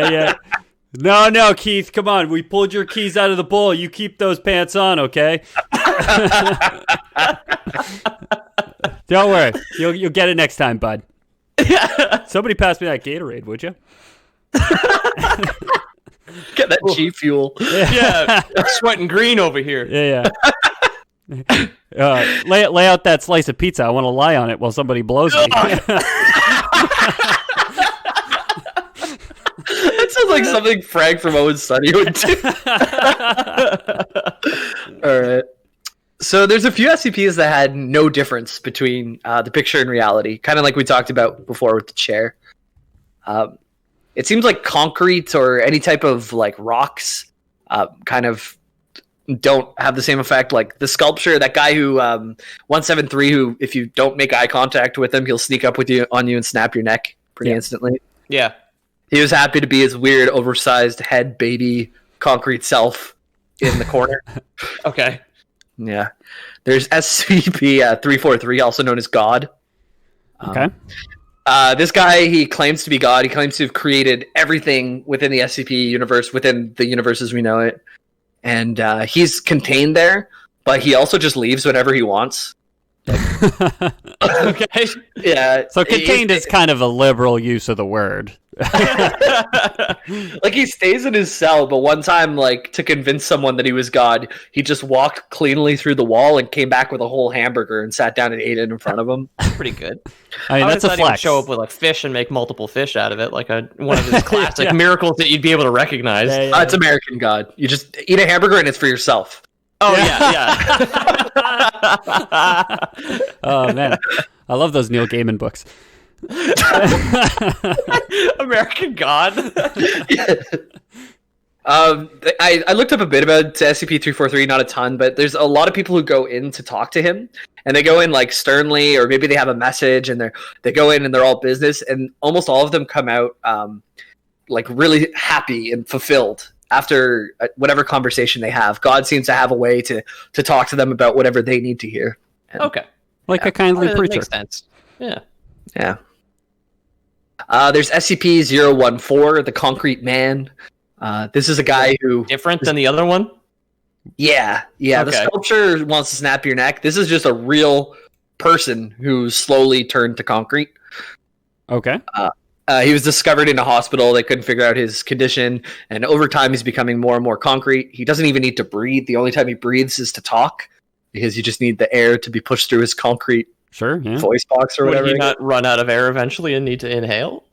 [SPEAKER 2] Yeah. No, Keith, come on. We pulled your keys out of the bowl. You keep those pants on, okay? Don't worry. You'll get it next time, bud. Somebody pass me that Gatorade, would you?
[SPEAKER 1] Get that G Fuel.
[SPEAKER 3] Yeah, sweating green over here.
[SPEAKER 2] Yeah. Lay out that slice of pizza. I want to lie on it while somebody blows me.
[SPEAKER 1] That sounds like something Frank from Owen's Sunny would do. All right. So there's a few SCPs that had no difference between the picture and reality, kind of like we talked about before with the chair. It seems like concrete or any type of like rocks kind of don't have the same effect. Like the sculpture, that guy who 173, who if you don't make eye contact with him, he'll sneak up on you and snap your neck pretty instantly.
[SPEAKER 3] Yeah.
[SPEAKER 1] He was happy to be his weird, oversized head baby concrete self in the corner.
[SPEAKER 3] Okay.
[SPEAKER 1] Yeah. There's SCP-343, also known as God.
[SPEAKER 2] Okay.
[SPEAKER 1] This guy, he claims to be God. He claims to have created everything within the SCP universe, within the universe as we know it. And he's contained there, but he also just leaves whenever he wants.
[SPEAKER 3] Okay.
[SPEAKER 1] Yeah.
[SPEAKER 2] So contained is kind of a liberal use of the word.
[SPEAKER 1] Like he stays in his cell, but one time, like to convince someone that he was God, he just walked cleanly through the wall and came back with a whole hamburger and sat down and ate it in front of him.
[SPEAKER 3] Pretty good.
[SPEAKER 2] I mean, that's a flex.
[SPEAKER 3] Show up with like fish and make multiple fish out of it, like one of his classic miracles that you'd be able to recognize.
[SPEAKER 1] It's American God. You just eat a hamburger and it's for yourself.
[SPEAKER 3] Oh yeah.
[SPEAKER 2] Oh man, I love those Neil Gaiman books.
[SPEAKER 3] American God.
[SPEAKER 1] I looked up a bit about SCP-343, not a ton, but there's a lot of people who go in to talk to him, and they go in like sternly, or maybe they have a message, and they go in and they're all business, and almost all of them come out like really happy and fulfilled after whatever conversation they have. God seems to have a way to talk to them about whatever they need to hear. And,
[SPEAKER 3] okay,
[SPEAKER 2] like a kindly preacher.
[SPEAKER 3] Makes sense. Yeah.
[SPEAKER 1] There's SCP-014, the Concrete Man. This is a guy who
[SPEAKER 3] different than the other one.
[SPEAKER 1] Yeah. Okay. The sculpture wants to snap your neck. This is just a real person who slowly turned to concrete.
[SPEAKER 2] Okay.
[SPEAKER 1] He was discovered in a hospital. They couldn't figure out his condition, and over time he's becoming more and more concrete. He doesn't even need to breathe. The only time he breathes is to talk, because you just need the air to be pushed through his concrete voice box or whatever.
[SPEAKER 3] Would he not run out of air eventually and need to inhale?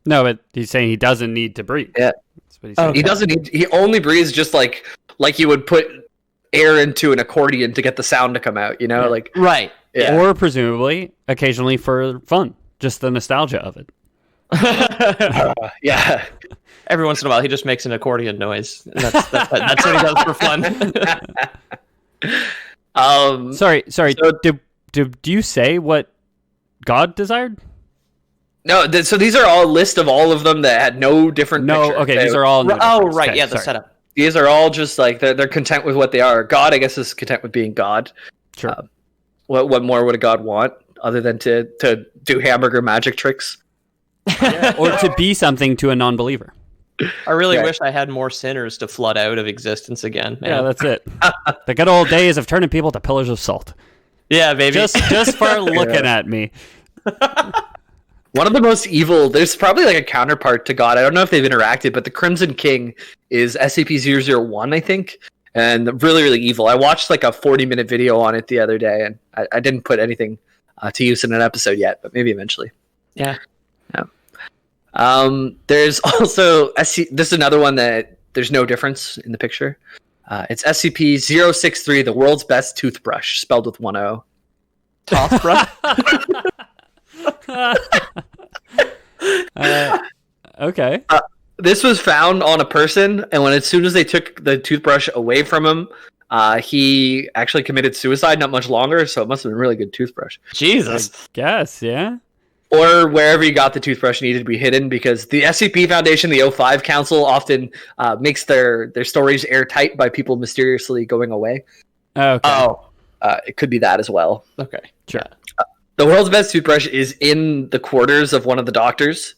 [SPEAKER 2] No, but he's saying he doesn't need to breathe.
[SPEAKER 1] Yeah.
[SPEAKER 2] That's what he's saying.
[SPEAKER 1] He doesn't need. He only breathes just like you would put air into an accordion to get the sound to come out. You know, like
[SPEAKER 3] right.
[SPEAKER 1] Yeah.
[SPEAKER 2] Or presumably, occasionally for fun, just the nostalgia of it.
[SPEAKER 1] Yeah.
[SPEAKER 2] Every
[SPEAKER 3] once in a while, he just makes an accordion noise. That's what he does for fun.
[SPEAKER 2] Sorry. So, do you say what God desired?
[SPEAKER 1] No. So these are all a list of all of them that had no different.
[SPEAKER 2] No. Okay. These are all.
[SPEAKER 3] Right.
[SPEAKER 2] Okay,
[SPEAKER 3] yeah. The setup.
[SPEAKER 1] These are all just like they're content with what they are. God, I guess, is content with being God.
[SPEAKER 2] Sure.
[SPEAKER 1] What more would a God want other than to do hamburger magic tricks?
[SPEAKER 2] Yeah, or to be something to a non-believer.
[SPEAKER 3] I really wish I had more sinners to flood out of existence again. Man.
[SPEAKER 2] Yeah, that's it. The good old days of turning people to pillars of salt.
[SPEAKER 3] Yeah, baby.
[SPEAKER 2] Just for looking at me.
[SPEAKER 1] One of the most evil, there's probably like a counterpart to God. I don't know if they've interacted, but the Crimson King is SCP-001, I think. And really, really evil. I watched like a 40-minute video on it the other day, and I didn't put anything to use in an episode yet, but maybe eventually.
[SPEAKER 3] Yeah.
[SPEAKER 1] There's also this is another one that there's no difference in the picture. It's SCP-063, the world's best toothbrush, spelled with one O.
[SPEAKER 3] Toothbrush?
[SPEAKER 2] Okay.
[SPEAKER 1] This was found on a person, and as soon as they took the toothbrush away from him, he actually committed suicide not much longer, so it must have been a really good toothbrush.
[SPEAKER 3] Jesus.
[SPEAKER 2] I guess, yeah.
[SPEAKER 1] Or wherever you got the toothbrush needed to be hidden, because the SCP Foundation, the O5 Council, often makes their stories airtight by people mysteriously going away.
[SPEAKER 2] Okay.
[SPEAKER 1] It could be that as well.
[SPEAKER 3] Okay,
[SPEAKER 2] sure.
[SPEAKER 1] The world's best toothbrush is in the quarters of one of the doctors.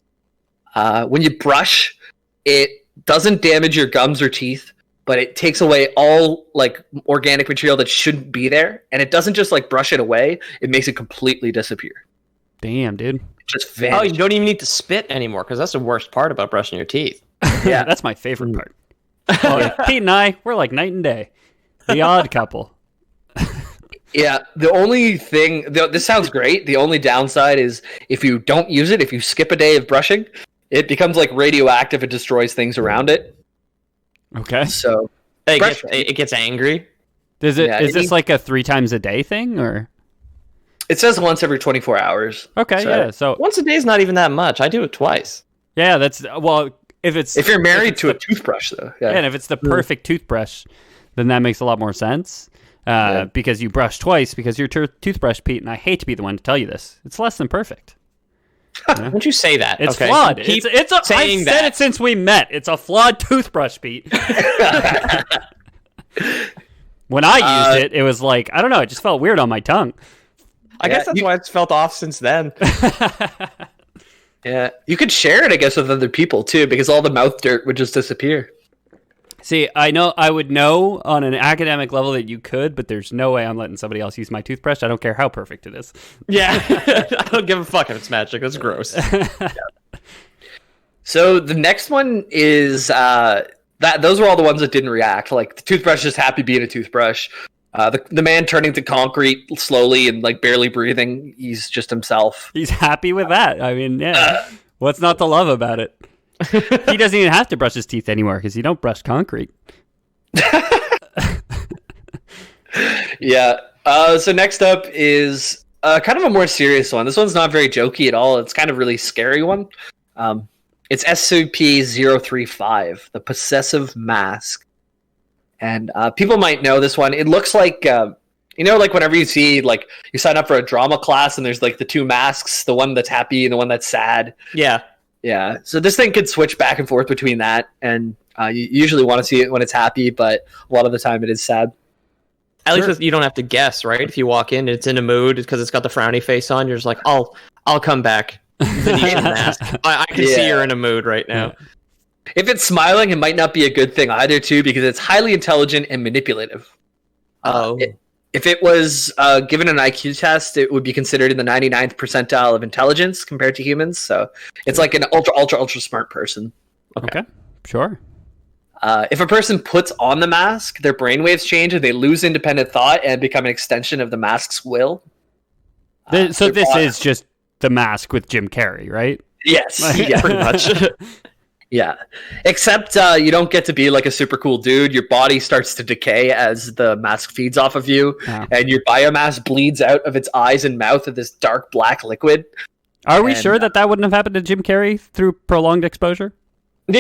[SPEAKER 1] When you brush, it doesn't damage your gums or teeth, but it takes away all like organic material that shouldn't be there, and it doesn't just like brush it away; it makes it completely disappear.
[SPEAKER 2] Damn, dude.
[SPEAKER 1] Just vanished.
[SPEAKER 3] Oh, you don't even need to spit anymore, because that's the worst part about brushing your teeth.
[SPEAKER 2] Yeah, that's my favorite part. Pete and I, we're like night and day. The odd couple.
[SPEAKER 1] Yeah, the only thing, this sounds great. The only downside is if you don't use it, if you skip a day of brushing, it becomes like radioactive and destroys things around it.
[SPEAKER 2] Okay.
[SPEAKER 1] So
[SPEAKER 3] it gets angry.
[SPEAKER 2] Is this like a 3 times a day thing, or?
[SPEAKER 1] It says once every 24 hours.
[SPEAKER 2] Okay, yeah. So
[SPEAKER 3] once a day is not even that much. I do it twice.
[SPEAKER 2] Yeah, that's if
[SPEAKER 1] you're married to a toothbrush, though. Yeah,
[SPEAKER 2] and if it's the perfect toothbrush, then that makes a lot more sense. Because you brush twice because your toothbrush, Pete, and I hate to be the one to tell you this, it's less than perfect.
[SPEAKER 3] Don't you say that?
[SPEAKER 2] It's flawed. I've said it since we met. It's a flawed toothbrush, Pete. When I used it, it was like, I don't know, it just felt weird on my tongue.
[SPEAKER 3] I guess that's why it's felt off since then.
[SPEAKER 1] Yeah, you could share it, I guess, with other people too, because all the mouth dirt would just disappear.
[SPEAKER 2] See, I would know on an academic level that you could, but there's no way I'm letting somebody else use my toothbrush. I don't care how perfect it is.
[SPEAKER 3] Yeah. I don't give a fuck if it's magic. That's gross.
[SPEAKER 1] Yeah. So the next one is those were all the ones that didn't react. Like the toothbrush is happy being a toothbrush. The man turning to concrete slowly and like barely breathing. He's just himself.
[SPEAKER 2] He's happy with that. I mean, yeah. What's not to love about it? He doesn't even have to brush his teeth anymore because you don't brush concrete.
[SPEAKER 1] Yeah. So next up is kind of a more serious one. This one's not very jokey at all. It's kind of really scary one. It's SCP-035, the Possessive Mask. And people might know this one. It looks like, like whenever you see, like, you sign up for a drama class and there's like the two masks, the one that's happy and the one that's sad.
[SPEAKER 3] Yeah.
[SPEAKER 1] Yeah, so this thing could switch back and forth between that, and you usually want to see it when it's happy, but a lot of the time it is sad.
[SPEAKER 3] At least you don't have to guess, right? If you walk in, it's in a mood because it's got the frowny face on. You're just like, I'll come back. Venetian mask. I can see you're in a mood right now.
[SPEAKER 1] If it's smiling, it might not be a good thing either, too, because it's highly intelligent and manipulative. If it was given an IQ test, it would be considered in the 99th percentile of intelligence compared to humans. So it's like an ultra smart person.
[SPEAKER 2] Okay, sure.
[SPEAKER 1] If a person puts on the mask, their brainwaves change and they lose independent thought and become an extension of the mask's will.
[SPEAKER 2] So this is just the mask with Jim Carrey, right?
[SPEAKER 1] Yes, yeah, pretty much. Yeah, except you don't get to be like a super cool dude. Your body starts to decay as the mask feeds off of you, and your biomass bleeds out of its eyes and mouth of this dark black liquid.
[SPEAKER 2] Are we sure that wouldn't have happened to Jim Carrey through prolonged exposure? When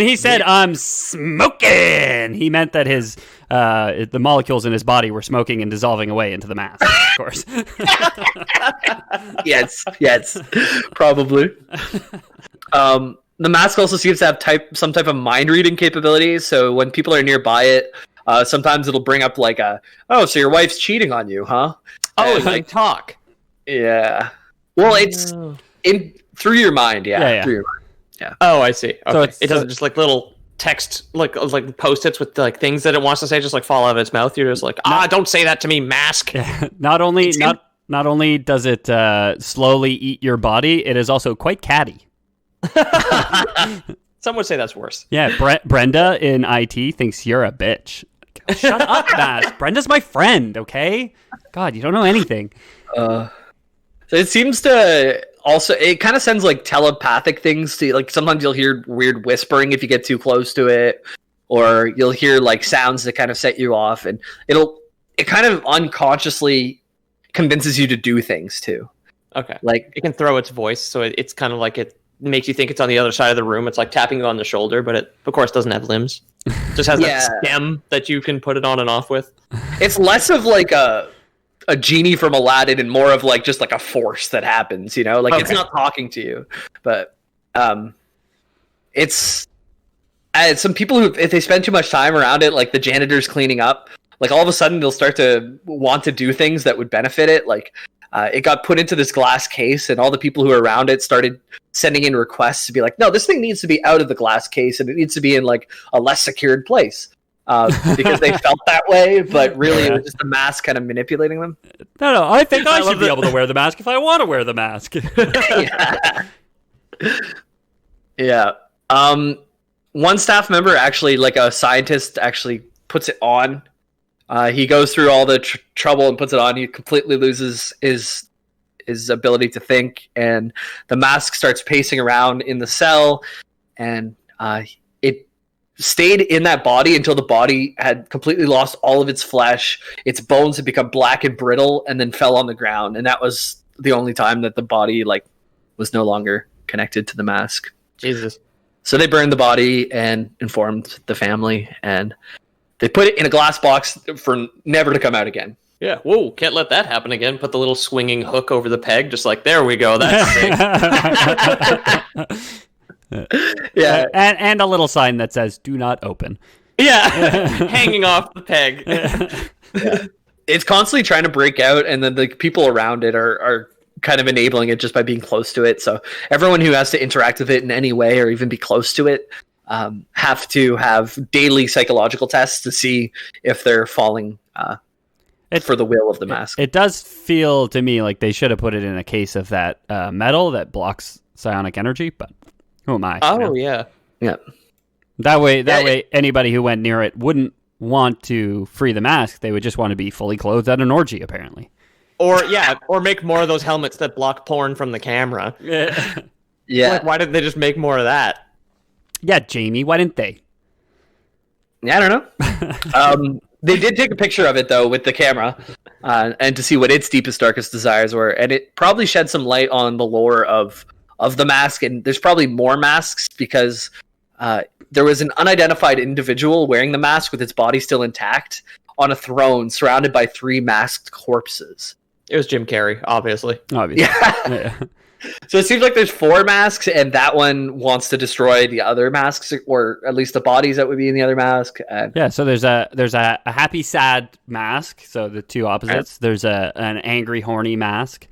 [SPEAKER 2] he said "I'm smoking," he meant that his the molecules in his body were smoking and dissolving away into the mask. Of course.
[SPEAKER 1] Yes, probably. The mask also seems to have some type of mind reading capabilities. So when people are nearby it, sometimes it'll bring up like so your wife's cheating on you, huh?
[SPEAKER 3] Oh, it's like talk.
[SPEAKER 1] Yeah. Well, it's through your mind. Yeah. Through your mind. Yeah.
[SPEAKER 3] Oh, I see. Okay. So it doesn't just like little text, like post-its with like things that it wants to say, just like fall out of its mouth. You're just like, don't say that to me, mask.
[SPEAKER 2] Yeah. Not only does it slowly eat your body, it is also quite catty.
[SPEAKER 3] Some would say that's worse.
[SPEAKER 2] Yeah, Brenda in IT thinks you're a bitch. Shut up, Mask. Brenda's my friend, okay? God, you don't know anything.
[SPEAKER 1] So it seems to also, it kind of sends like telepathic things to, like, sometimes you'll hear weird whispering if you get too close to it, or you'll hear like sounds that kind of set you off, and it kind of unconsciously convinces you to do things too.
[SPEAKER 3] Okay.
[SPEAKER 1] Like
[SPEAKER 3] it can throw its voice, so it's kind of like it makes you think it's on the other side of the room. It's like tapping you on the shoulder, but it, of course, doesn't have limbs. Just has that stem that you can put it on and off with.
[SPEAKER 1] It's less of like a genie from Aladdin and more of like just like a force that happens, you know? Like it's not talking to you, but it's some people who, if they spend too much time around it, like the janitor's cleaning up, like all of a sudden they'll start to want to do things that would benefit it. Like it got put into this glass case, and all the people who were around it started sending in requests to be like, no, this thing needs to be out of the glass case and it needs to be in like a less secured place. Because they felt that way, but really it was just the mask kind of manipulating them.
[SPEAKER 2] No, I think I should be able to wear the mask if I want to wear the mask.
[SPEAKER 1] Yeah. One staff member, actually, like a scientist, actually puts it on. He goes through all the trouble and puts it on. He completely loses his ability to think, and the mask starts pacing around in the cell, and it stayed in that body until the body had completely lost all of its flesh. Its bones had become black and brittle, and then fell on the ground. And that was the only time that the body was no longer connected to the mask.
[SPEAKER 3] Jesus.
[SPEAKER 1] So they burned the body and informed the family, and they put it in a glass box for never to come out again.
[SPEAKER 3] Yeah, whoa, can't let that happen again. Put the little swinging hook over the peg, just like, there we go, that's it.
[SPEAKER 2] Yeah, and a little sign that says "Do not open."
[SPEAKER 3] Yeah, hanging off the peg.
[SPEAKER 1] Yeah. It's constantly trying to break out, and then the people around it are kind of enabling it just by being close to it. So everyone who has to interact with it in any way or even be close to it have to have daily psychological tests to see if they're falling for the will of the mask.
[SPEAKER 2] It does feel to me like they should have put it in a case of that metal that blocks psionic energy, but who am I?
[SPEAKER 3] Oh, yeah.
[SPEAKER 1] Yeah.
[SPEAKER 2] That way, anybody who went near it wouldn't want to free the mask. They would just want to be fully clothed at an orgy, apparently.
[SPEAKER 3] Or make more of those helmets that block porn from the camera.
[SPEAKER 1] Yeah.
[SPEAKER 3] Like, why didn't they just make more of that?
[SPEAKER 2] Yeah, Jamie, why didn't they?
[SPEAKER 1] Yeah, I don't know. They did take a picture of it, though, with the camera, and to see what its deepest, darkest desires were. And it probably shed some light on the lore of the mask. And there's probably more masks because there was an unidentified individual wearing the mask with its body still intact on a throne surrounded by 3 masked corpses.
[SPEAKER 3] It was Jim Carrey, obviously.
[SPEAKER 2] Yeah.
[SPEAKER 1] So it seems like there's 4 masks, and that one wants to destroy the other masks, or at least the bodies that would be in the other mask.
[SPEAKER 2] Yeah, so there's a happy, sad mask, so the 2 opposites. Right. There's an angry, horny mask.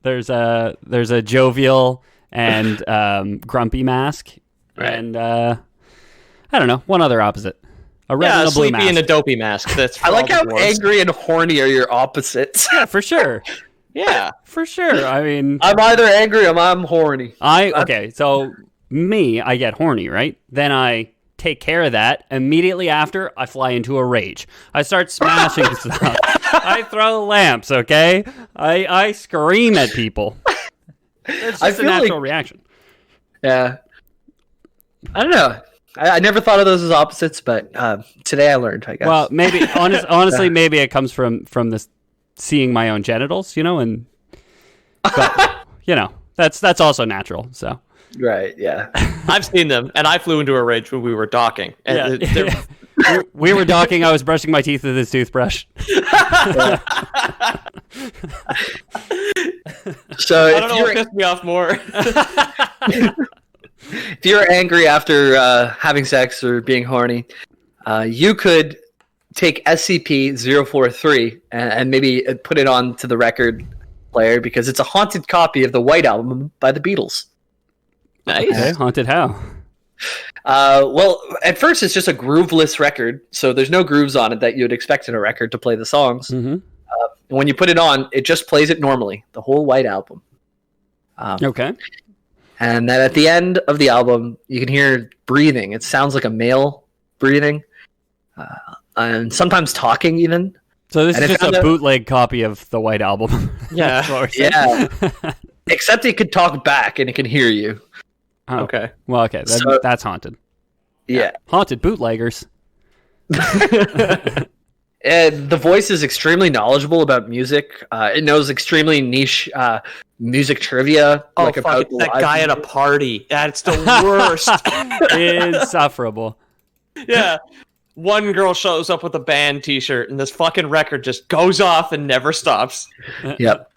[SPEAKER 2] There's a jovial and grumpy mask, right. And I don't know, one other opposite. A red and a blue
[SPEAKER 3] sleepy
[SPEAKER 2] mask.
[SPEAKER 3] And a dopey mask. That's
[SPEAKER 1] I like how angry and horny are your opposites.
[SPEAKER 2] Yeah, for sure.
[SPEAKER 3] Yeah,
[SPEAKER 2] for sure. I mean,
[SPEAKER 1] I'm either angry or I'm horny.
[SPEAKER 2] Okay, so I get horny, right? Then I take care of that. Immediately after, I fly into a rage. I start smashing stuff. I throw lamps, okay? I scream at people. It's just a natural reaction. Yeah.
[SPEAKER 1] I don't know. I never thought of those as opposites, but today I learned, I guess.
[SPEAKER 2] Well, maybe, honestly, maybe it comes from this seeing my own genitals, but, that's also natural, so.
[SPEAKER 1] Right, yeah.
[SPEAKER 3] I've seen them, and I flew into a rage when we were docking. And
[SPEAKER 2] we were docking, I was brushing my teeth with his toothbrush.
[SPEAKER 1] So
[SPEAKER 3] I don't know what pissed me off more.
[SPEAKER 1] If you're angry after having sex or being horny, you could take SCP-043 and maybe put it on to the record player because it's a haunted copy of the White Album by the Beatles.
[SPEAKER 3] Nice.
[SPEAKER 2] Okay, haunted how?
[SPEAKER 1] Well, at first it's just a grooveless record, so there's no grooves on it that you would expect in a record to play the songs.
[SPEAKER 2] Mm-hmm.
[SPEAKER 1] And when you put it on, it just plays it normally, the whole White Album.
[SPEAKER 2] Okay.
[SPEAKER 1] And then at the end of the album, you can hear breathing. It sounds like a male breathing, and sometimes talking even.
[SPEAKER 2] So this is just a bootleg copy of the White Album.
[SPEAKER 3] Yeah.
[SPEAKER 1] Yeah. Except it could talk back and it can hear you.
[SPEAKER 2] Oh. Okay. Well, okay. That's haunted.
[SPEAKER 1] Yeah.
[SPEAKER 2] Haunted bootleggers.
[SPEAKER 1] And the voice is extremely knowledgeable about music. It knows extremely niche music trivia.
[SPEAKER 3] Oh, about that guy at a party. That's the worst.
[SPEAKER 2] Insufferable.
[SPEAKER 3] Yeah. One girl shows up with a band t-shirt, and this fucking record just goes off and never stops.
[SPEAKER 1] Yep.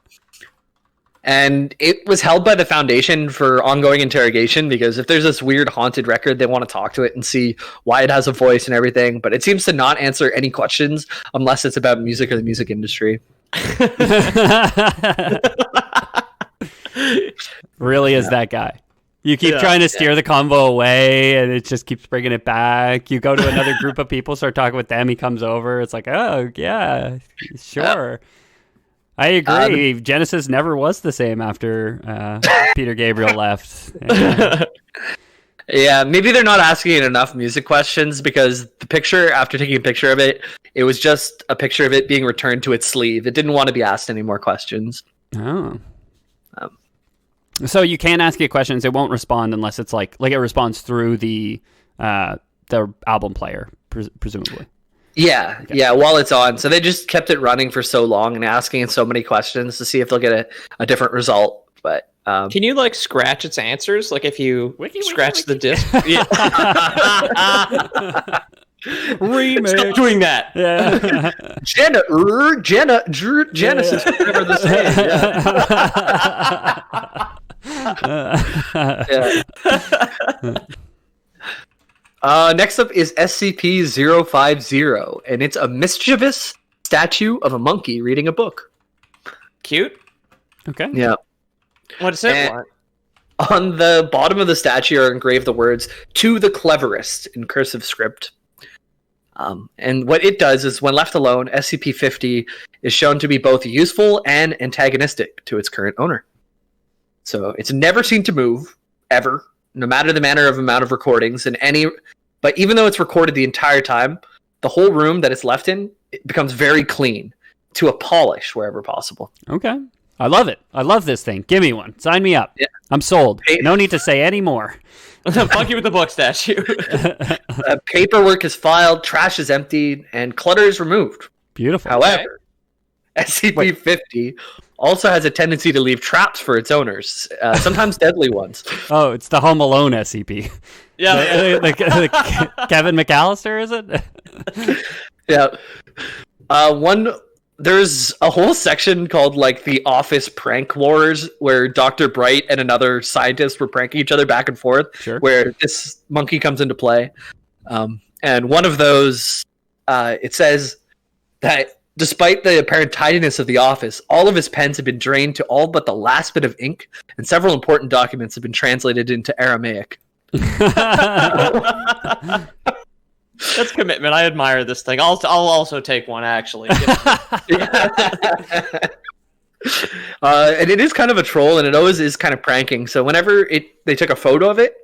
[SPEAKER 1] And it was held by the Foundation for ongoing interrogation because if there's this weird haunted record, they want to talk to it and see why it has a voice and everything. But it seems to not answer any questions unless it's about music or the music industry.
[SPEAKER 2] Really is that guy. You keep trying to steer the convo away, and it just keeps bringing it back. You go to another group of people, start talking with them. He comes over. It's like, oh, yeah, sure. I agree. Genesis never was the same after Peter Gabriel left.
[SPEAKER 1] Yeah, maybe they're not asking it enough music questions because the picture, after taking a picture of it, it was just a picture of it being returned to its sleeve. It didn't want to be asked any more questions.
[SPEAKER 2] Oh. So you can ask it questions. It won't respond unless it's like it responds through the album player, presumably.
[SPEAKER 1] Yeah, okay. Yeah, while it's on. So they just kept it running for so long and asking it so many questions to see if they'll get a different result. But
[SPEAKER 3] can you scratch its answers? Like if you scratch the disc? Yeah.
[SPEAKER 2] Remix.
[SPEAKER 3] Stop doing that.
[SPEAKER 2] Yeah.
[SPEAKER 1] Genesis, whatever the same. Next up is SCP-050, and it's a mischievous statue of a monkey reading a book.
[SPEAKER 3] Cute.
[SPEAKER 2] Okay.
[SPEAKER 3] Yeah. What does it want?
[SPEAKER 1] On the bottom of the statue are engraved the words, "To the cleverest," in cursive script. And what it does is, when left alone, SCP-50 is shown to be both useful and antagonistic to its current owner. So it's never seen to move, ever, no matter the manner of amount of recordings. But even though it's recorded the entire time, the whole room that it's left in, it becomes very clean, to a polish wherever possible.
[SPEAKER 2] Okay. I love it. I love this thing. Give me one. Sign me up. Yeah. I'm sold. No need to say any more.
[SPEAKER 3] Funky with the book statue.
[SPEAKER 1] Paperwork is filed, trash is emptied, and clutter is removed.
[SPEAKER 2] Beautiful.
[SPEAKER 1] However, SCP-50 also has a tendency to leave traps for its owners, sometimes deadly ones.
[SPEAKER 2] Oh, it's the Home Alone SCP.
[SPEAKER 3] Yeah.
[SPEAKER 2] the Kevin McAllister, is it?
[SPEAKER 1] Yeah. There's a whole section called like the Office Prank Wars, where Dr. Bright and another scientist were pranking each other back and forth, where this monkey comes into play. And one of those, it says that despite the apparent tidiness of the office, all of his pens have been drained to all but the last bit of ink, and several important documents have been translated into Aramaic.
[SPEAKER 3] That's commitment. I admire this thing. I'll also take one, actually.
[SPEAKER 1] And it is kind of a troll, and it always is kind of pranking. So whenever they took a photo of it,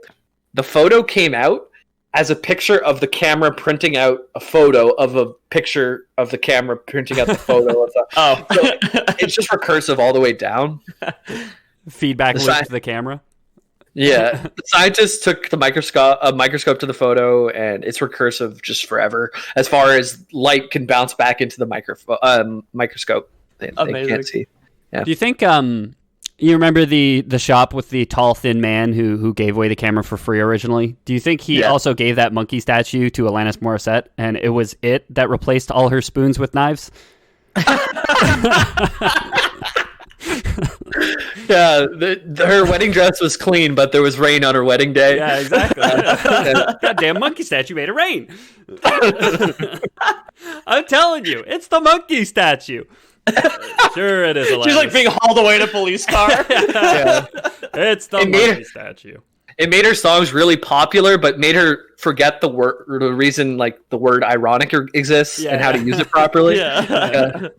[SPEAKER 1] the photo came out as a picture of the camera printing out a photo of a picture of the camera printing out the photo of the... So it's just recursive all the way down.
[SPEAKER 2] Feedback loop to the camera.
[SPEAKER 1] Yeah, the scientists took the microscope to the photo, and it's recursive just forever. As far as light can bounce back into the microscope, they can't see. Yeah.
[SPEAKER 2] Do you think you remember the shop with the tall, thin man who gave away the camera for free originally? Do you think he also gave that monkey statue to Alanis Morissette, and it was it that replaced all her spoons with knives?
[SPEAKER 1] Yeah, her wedding dress was clean, but there was rain on her wedding day.
[SPEAKER 2] Yeah, exactly. Goddamn monkey statue made it rain. I'm telling you, it's the monkey statue. Sure, it is.
[SPEAKER 3] She's like being hauled away in a police car.
[SPEAKER 2] Yeah. It's the monkey statue.
[SPEAKER 1] It made her songs really popular, but made her forget the reason, like the word ironic exists and how to use it properly. Yeah.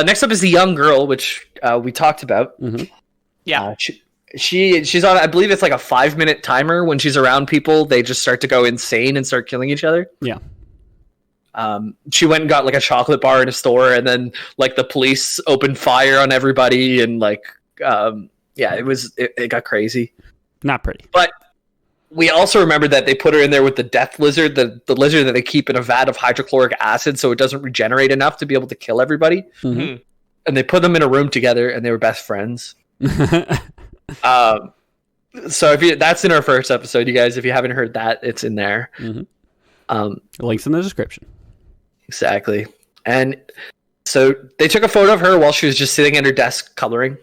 [SPEAKER 1] Next up is the young girl, which we talked about.
[SPEAKER 2] Mm-hmm.
[SPEAKER 3] Yeah.
[SPEAKER 1] She's on, I believe it's like a 5-minute timer. When she's around people, they just start to go insane and start killing each other.
[SPEAKER 2] Yeah.
[SPEAKER 1] She went and got like a chocolate bar in a store, and then like the police opened fire on everybody, and like it got crazy.
[SPEAKER 2] Not pretty.
[SPEAKER 1] But we also remember that they put her in there with the death lizard, the lizard that they keep in a vat of hydrochloric acid so it doesn't regenerate enough to be able to kill everybody.
[SPEAKER 2] Mm-hmm.
[SPEAKER 1] And they put them in a room together, and they were best friends. So that's in our first episode, you guys. If you haven't heard that, it's in there.
[SPEAKER 2] Mm-hmm. Links in the description.
[SPEAKER 1] Exactly. And so they took a photo of her while she was just sitting at her desk coloring.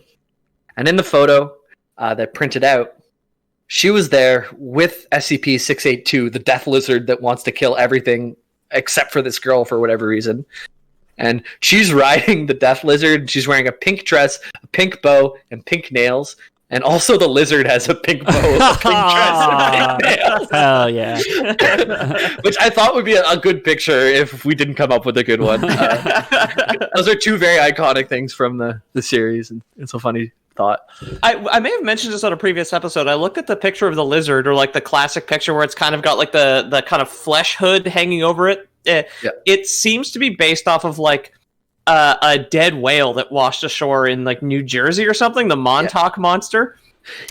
[SPEAKER 1] And in the photo that printed out, she was there with SCP-682, the death lizard that wants to kill everything except for this girl for whatever reason. And she's riding the death lizard. She's wearing a pink dress, a pink bow, and pink nails. And also the lizard has a pink bow, a pink dress, and pink nails.
[SPEAKER 2] Hell yeah.
[SPEAKER 1] Which I thought would be a good picture if we didn't come up with a good one. Those are two very iconic things from the series, and it's a funny thought.
[SPEAKER 3] I may have mentioned this on a previous episode. I looked at the picture of the lizard, or like the classic picture where it's kind of got like the kind of flesh hood hanging over it. It seems to be based off of like a dead whale that washed ashore in like New Jersey or something, the Montauk monster.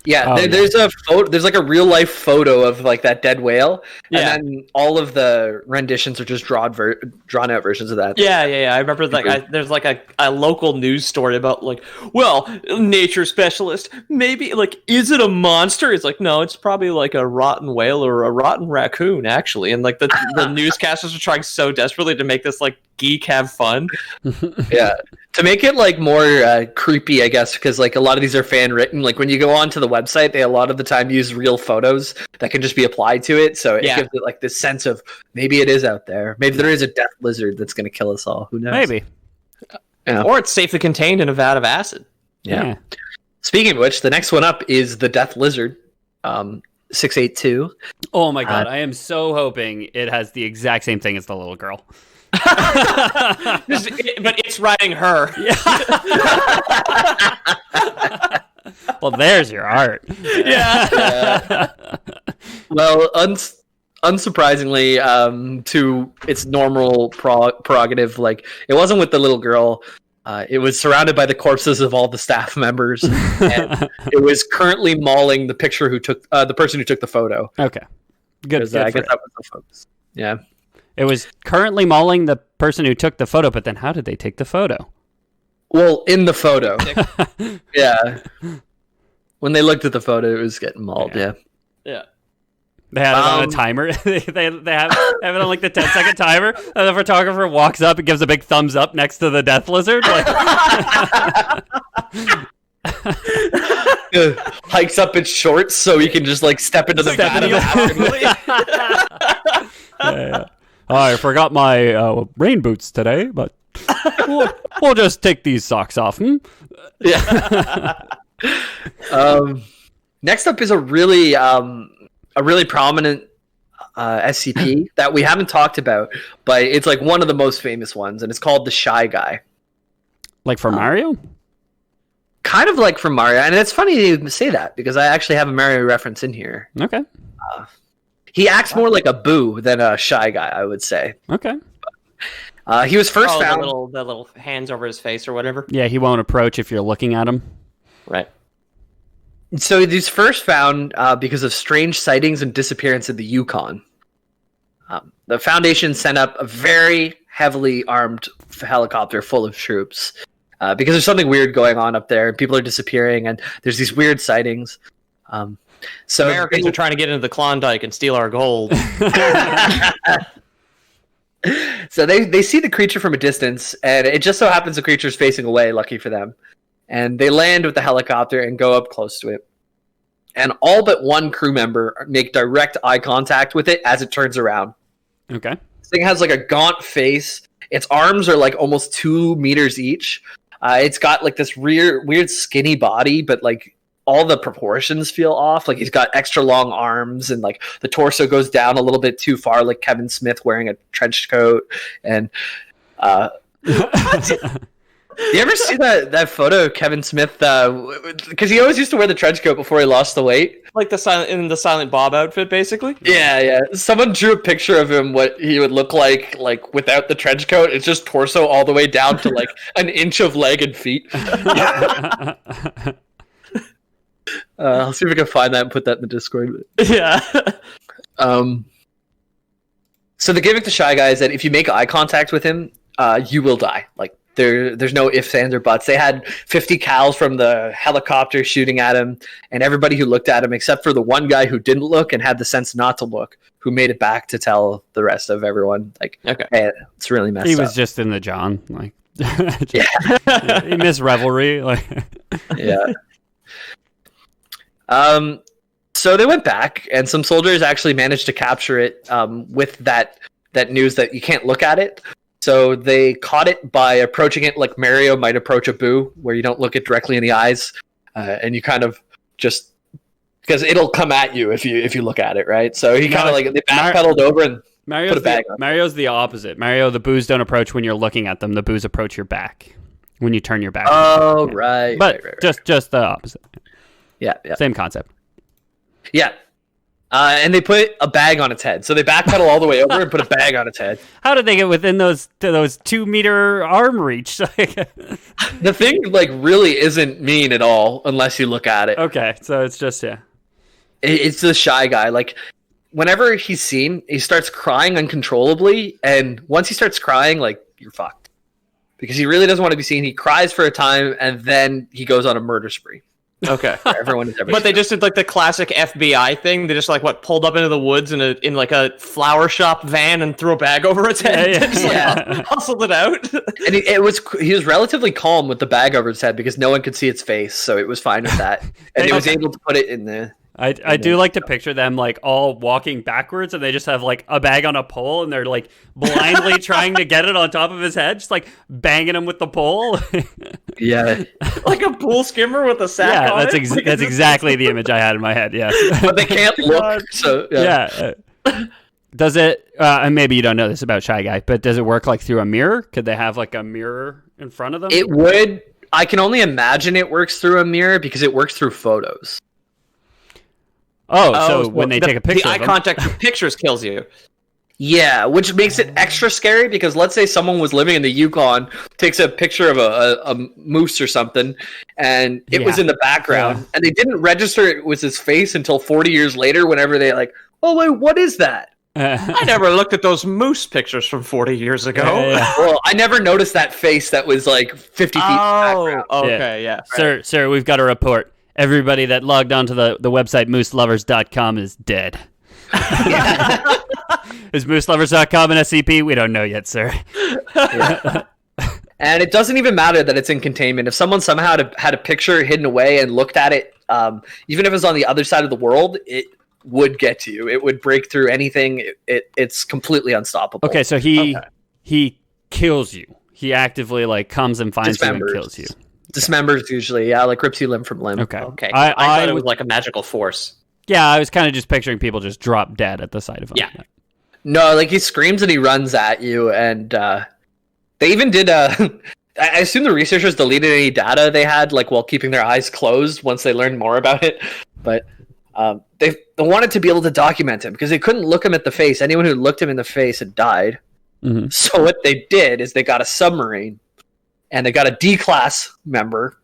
[SPEAKER 1] Yeah, there's a photo. There's like a real life photo of like that dead whale, and then all of the renditions are just drawn out versions of that.
[SPEAKER 3] Yeah. I remember like there's like a local news story about like, well, nature specialist, maybe like, is it a monster? It's like, no, it's probably like a rotten whale or a rotten raccoon, actually. And like the newscasters are trying so desperately to make this like geek have fun.
[SPEAKER 1] Yeah, to make it like more creepy, I guess, because like a lot of these are fan written. Like when you go onto the website, they a lot of the time use real photos that can just be applied to it, so it gives it like this sense of maybe it is out there. Maybe there is a death lizard that's going to kill us all. Who knows?
[SPEAKER 2] Maybe.
[SPEAKER 3] Or it's safely contained in a vat of acid.
[SPEAKER 1] Yeah. Speaking of which, the next one up is the Death Lizard, 682.
[SPEAKER 2] Oh my god, I am so hoping it has the exact same thing as the little girl.
[SPEAKER 3] But it's riding her.
[SPEAKER 2] Well, there's your art.
[SPEAKER 3] Yeah.
[SPEAKER 1] Well, unsurprisingly, to its normal prerogative, like it wasn't with the little girl. It was surrounded by the corpses of all the staff members, and it was currently mauling the person who took the photo.
[SPEAKER 2] Okay, good.
[SPEAKER 1] I guess that was the focus. Yeah,
[SPEAKER 2] it was currently mauling the person who took the photo, but then how did they take the photo?
[SPEAKER 1] Well, in the photo, yeah. When they looked at the photo, it was getting mauled. Yeah.
[SPEAKER 2] They had it on a timer. they have it on like the 10-second timer, and the photographer walks up and gives a big thumbs up next to the death lizard. Like...
[SPEAKER 1] hikes up its shorts so he can just like step into the vat of it.
[SPEAKER 2] Yeah. I forgot my rain boots today, but we'll just take these socks off.
[SPEAKER 1] Yeah. Next up is a really prominent SCP that we haven't talked about, but it's like one of the most famous ones, and it's called the Shy Guy.
[SPEAKER 2] Like from Mario?
[SPEAKER 1] Kind of like from Mario, and it's funny you say that because I actually have a Mario reference in here.
[SPEAKER 2] Okay.
[SPEAKER 1] He acts more like a Boo than a Shy Guy, I would say.
[SPEAKER 2] Okay.
[SPEAKER 1] He was first found...
[SPEAKER 3] the little hands over his face or whatever.
[SPEAKER 2] Yeah, he won't approach if you're looking at him.
[SPEAKER 3] Right.
[SPEAKER 1] So he's first found because of strange sightings and disappearance in the Yukon. The Foundation sent up a very heavily armed helicopter full of troops because there's something weird going on up there. People are disappearing, and there's these weird sightings. So
[SPEAKER 3] Americans are trying to get into the Klondike and steal our gold.
[SPEAKER 1] So they see the creature from a distance, and it just so happens the creature's facing away, lucky for them. And they land with the helicopter and go up close to it. And all but one crew member make direct eye contact with it as it turns around.
[SPEAKER 2] Okay.
[SPEAKER 1] This thing has like a gaunt face. Its arms are like almost 2 meters each. It's got like this weird skinny body, but like all the proportions feel off. Like he's got extra long arms, and like the torso goes down a little bit too far, like Kevin Smith wearing a trench coat. And you ever see that photo of Kevin Smith? Because he always used to wear the trench coat before he lost the weight,
[SPEAKER 3] like the Silent Bob outfit, basically.
[SPEAKER 1] Yeah. Someone drew a picture of him, what he would look like without the trench coat. It's just torso all the way down to like an inch of leg and feet. I'll see if I can find that and put that in the Discord.
[SPEAKER 3] Yeah.
[SPEAKER 1] So the gimmick to Shy Guy is that if you make eye contact with him, you will die. Like. There's no ifs, ands, or buts. They had 50 cals from the helicopter shooting at him, and everybody who looked at him, except for the one guy who didn't look and had the sense not to look, who made it back to tell the rest of everyone, like, okay, hey, it's really messed up.
[SPEAKER 2] He was just in the John, like, yeah, he missed revelry, like,
[SPEAKER 1] yeah. So they went back, and some soldiers actually managed to capture it with that news that you can't look at it. So they caught it by approaching it like Mario might approach a Boo, where you don't look it directly in the eyes, and you kind of just because it'll come at you if you look at it, right? So he kind of like they backpedaled over and put a bag on.
[SPEAKER 2] Mario's the opposite. Mario, the Boos don't approach when you're looking at them. The Boos approach your back when you turn your back.
[SPEAKER 1] Oh, right.
[SPEAKER 2] But
[SPEAKER 1] right.
[SPEAKER 2] just the opposite.
[SPEAKER 1] Yeah.
[SPEAKER 2] Same concept.
[SPEAKER 1] Yeah. And they put a bag on its head. So they backpedal all the way over and put a bag on its head.
[SPEAKER 2] How did they get within those 2 meter arm reach?
[SPEAKER 1] The thing like really isn't mean at all unless you look at it.
[SPEAKER 2] Okay, so it's just
[SPEAKER 1] It's the Shy Guy. Like whenever he's seen, he starts crying uncontrollably, and once he starts crying, like you're fucked. Because he really doesn't want to be seen. He cries for a time and then he goes on a murder spree.
[SPEAKER 3] Okay.
[SPEAKER 1] Everyone is
[SPEAKER 3] But they just did like the classic FBI thing. They just like pulled up into the woods in like a flower shop van and threw a bag over its head. Hustled it out.
[SPEAKER 1] And he was relatively calm with the bag over his head because no one could see its face, so it was fine with that. And he was able to put it in the
[SPEAKER 2] I do like to picture them like all walking backwards, and they just have like a bag on a pole, and they're like blindly trying to get it on top of his head, just like banging him with the pole.
[SPEAKER 1] Yeah,
[SPEAKER 3] like a pool skimmer with a sack on
[SPEAKER 2] it.
[SPEAKER 3] Yeah,
[SPEAKER 2] that's exactly the image I had in my head. Yes,
[SPEAKER 1] but they can't look. So
[SPEAKER 2] does it? And maybe you don't know this about Shy Guy, but does it work like through a mirror? Could they have like a mirror in front of them?
[SPEAKER 1] It would. I can only imagine it works through a mirror because it works through photos.
[SPEAKER 2] So when they take a picture,
[SPEAKER 3] the eye contact with pictures kills you.
[SPEAKER 1] Yeah, which makes it extra scary because let's say someone was living in the Yukon, takes a picture of a moose or something, and it was in the background, and they didn't register it was his face until 40 years later. Whenever they like, oh wait, what is that?
[SPEAKER 3] I never looked at those moose pictures from 40 years ago.
[SPEAKER 1] Well, I never noticed that face that was like 50 feet in the background.
[SPEAKER 3] Okay, yeah.
[SPEAKER 2] Sir, we've got a report. Everybody that logged onto the website mooselovers.com is dead. Is mooselovers.com an SCP? We don't know yet, sir.
[SPEAKER 1] And it doesn't even matter that it's in containment. If someone somehow had a picture hidden away and looked at it, even if it was on the other side of the world, it would get to you. It would break through anything. It's completely unstoppable.
[SPEAKER 2] Okay, so he kills you. He actively like comes and finds you and kills you.
[SPEAKER 1] Dismembers usually, like rips you limb from limb.
[SPEAKER 3] Okay. I thought it was like a magical force.
[SPEAKER 2] Yeah, I was kind of just picturing people just drop dead at the sight of him.
[SPEAKER 1] Yeah. No, like he screams and he runs at you, and they even did. I assume the researchers deleted any data they had, like while keeping their eyes closed once they learned more about it. But they wanted to be able to document him because they couldn't look him at the face. Anyone who looked him in the face had died. Mm-hmm. So what they did is they got a submarine. And they got a D-class member,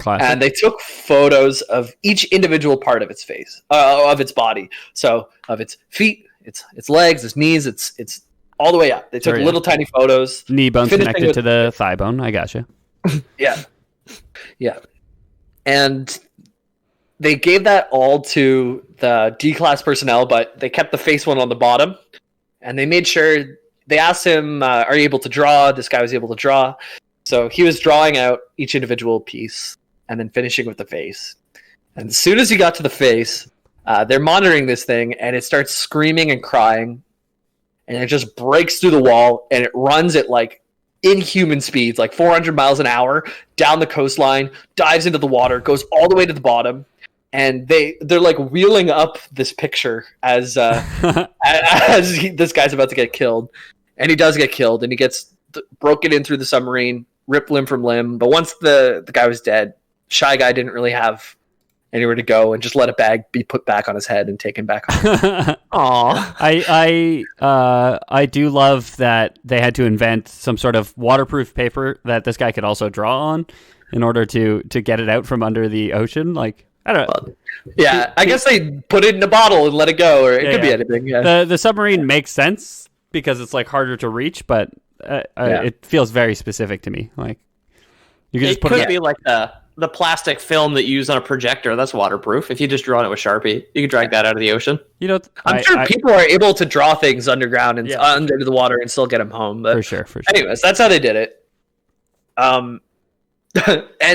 [SPEAKER 1] and they took photos of each individual part of its face, of its body. So of its feet, its legs, its knees, it's all the way up. They took little tiny photos.
[SPEAKER 2] Knee bone connected to the thigh bone. I gotcha.
[SPEAKER 1] Yeah. And they gave that all to the D-class personnel, but they kept the face one on the bottom. And they made sure, they asked him, are you able to draw? This guy was able to draw. So he was drawing out each individual piece and then finishing with the face. And as soon as he got to the face, they're monitoring this thing, and it starts screaming and crying. And it just breaks through the wall, and it runs at like inhuman speeds, like 400 miles an hour, down the coastline, dives into the water, goes all the way to the bottom. And they're like wheeling up this picture as this guy's about to get killed. And he does get killed, and he gets broken in through the submarine, ripped limb from limb. But once the guy was dead, Shy Guy didn't really have anywhere to go and just let a bag be put back on his head and taken back home.
[SPEAKER 2] Aw. I do love that they had to invent some sort of waterproof paper that this guy could also draw on in order to get it out from under the ocean. Like, I don't know.
[SPEAKER 1] Yeah, I guess they put it in a bottle and let it go, or it could be anything. Yeah.
[SPEAKER 2] The submarine makes sense because it's like harder to reach, but it feels very specific to me. Like you can just put
[SPEAKER 3] it be like the plastic film that you use on a projector. That's waterproof. If you just draw it with Sharpie, you can drag that out of the ocean.
[SPEAKER 2] You know,
[SPEAKER 1] I'm sure people are able to draw things underground and under the water and still get them home. But
[SPEAKER 2] for sure.
[SPEAKER 1] Anyways, that's how they did it. And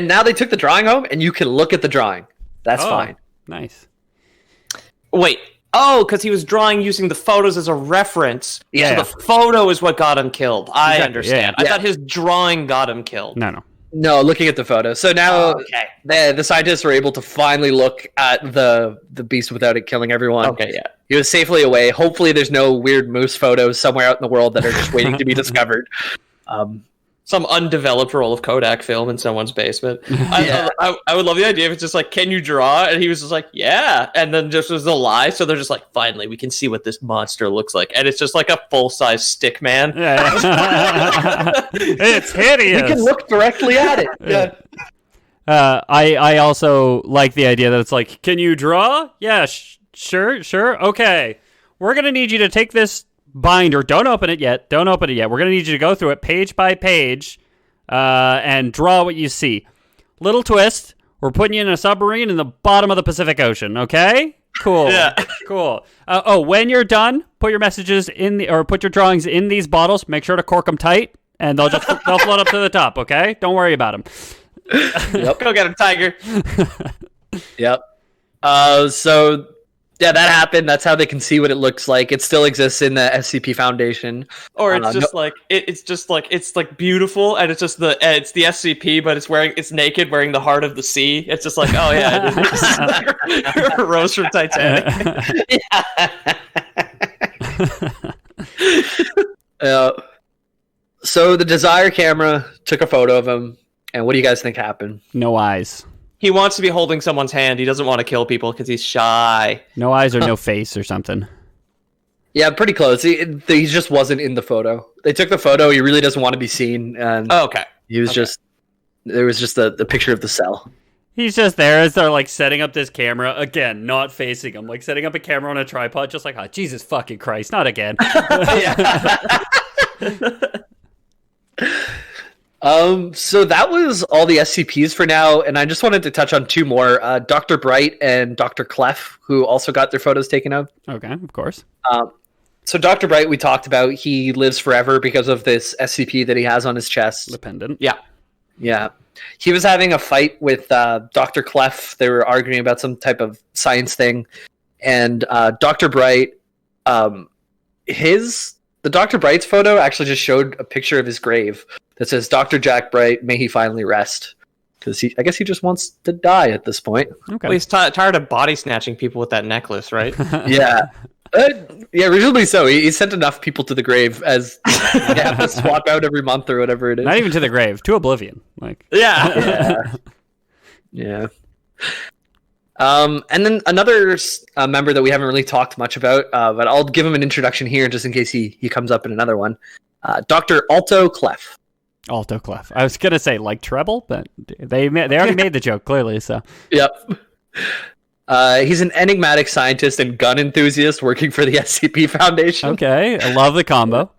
[SPEAKER 1] now they took the drawing home, and you can look at the drawing. That's fine.
[SPEAKER 2] Nice.
[SPEAKER 3] Wait. Oh, because he was drawing using the photos as a reference.
[SPEAKER 2] Yeah.
[SPEAKER 3] So the photo is what got him killed. I understand.
[SPEAKER 2] Yeah.
[SPEAKER 3] I thought his drawing got him killed.
[SPEAKER 1] No, looking at the photo. So now the scientists were able to finally look at the beast without it killing everyone.
[SPEAKER 3] Okay, yeah.
[SPEAKER 1] He was safely away. Hopefully there's no weird moose photos somewhere out in the world that are just waiting to be discovered.
[SPEAKER 3] Some undeveloped roll of Kodak film in someone's basement. I would love the idea if it's just like, can you draw? And he was just like, yeah. And then just was a lie. So they're just like, finally, we can see what this monster looks like. And it's just like a full-size stick man.
[SPEAKER 2] Yeah. It's hideous.
[SPEAKER 1] We can look directly at it. Yeah.
[SPEAKER 2] I also like the idea that it's like, can you draw? Yeah, sure. Okay. We're going to need you to take this binder. Don't open it yet. We're going to need you to go through it page by page and draw what you see. Little twist. We're putting you in a submarine in the bottom of the Pacific Ocean. Okay? Cool.
[SPEAKER 3] Yeah.
[SPEAKER 2] Cool. When you're done, put your messages put your drawings in these bottles. Make sure to cork them tight, and they'll float up to the top. Okay? Don't worry about them.
[SPEAKER 1] Yep.
[SPEAKER 3] Go get him, Tiger.
[SPEAKER 1] Yep. So yeah, that happened. That's how they can see what it looks like. It still exists in the SCP Foundation.
[SPEAKER 3] Or it's just it's beautiful, and it's just it's the SCP, but it's naked, wearing the heart of the sea. It's just like, oh yeah, it is. Rose from Titanic.
[SPEAKER 1] So the Desire camera took a photo of him, and what do you guys think happened?
[SPEAKER 2] No eyes.
[SPEAKER 3] He wants to be holding someone's hand. He doesn't want to kill people because he's shy.
[SPEAKER 2] No eyes or no face or something.
[SPEAKER 1] Yeah, pretty close. He just wasn't in the photo. They took the photo. He really doesn't want to be seen. And
[SPEAKER 3] okay.
[SPEAKER 1] He was just... There was just the picture of the cell.
[SPEAKER 2] He's just there as they're, like, setting up this camera. Again, not facing him. Like, setting up a camera on a tripod. Just like, oh, Jesus fucking Christ. Not again.
[SPEAKER 1] So that was all the SCPs for now, and I just wanted to touch on two more. Dr. Bright and Dr. Clef, who also got their photos taken of.
[SPEAKER 2] Okay, of course.
[SPEAKER 1] So Dr. Bright, we talked about, he lives forever because of this SCP that he has on his chest.
[SPEAKER 2] The pendant.
[SPEAKER 1] Yeah. He was having a fight with Dr. Clef. They were arguing about some type of science thing, and Dr. Bright, the Dr. Bright's photo actually just showed a picture of his grave that says, Dr. Jack Bright, may he finally rest. Because I guess he just wants to die at this point.
[SPEAKER 3] Okay. Well, he's tired of body snatching people with that necklace, right?
[SPEAKER 1] Yeah. Yeah, originally so. He sent enough people to the grave as you have to swap out every month or whatever it is.
[SPEAKER 2] Not even to the grave, to oblivion. Like,
[SPEAKER 1] yeah. And then another member that we haven't really talked much about, but I'll give him an introduction here just in case he comes up in another one. Dr. Alto Clef.
[SPEAKER 2] Alto Clef. I was gonna say like treble, but they already made the joke clearly. So
[SPEAKER 1] yep. He's an enigmatic scientist and gun enthusiast working for the SCP Foundation.
[SPEAKER 2] Okay, I love the combo.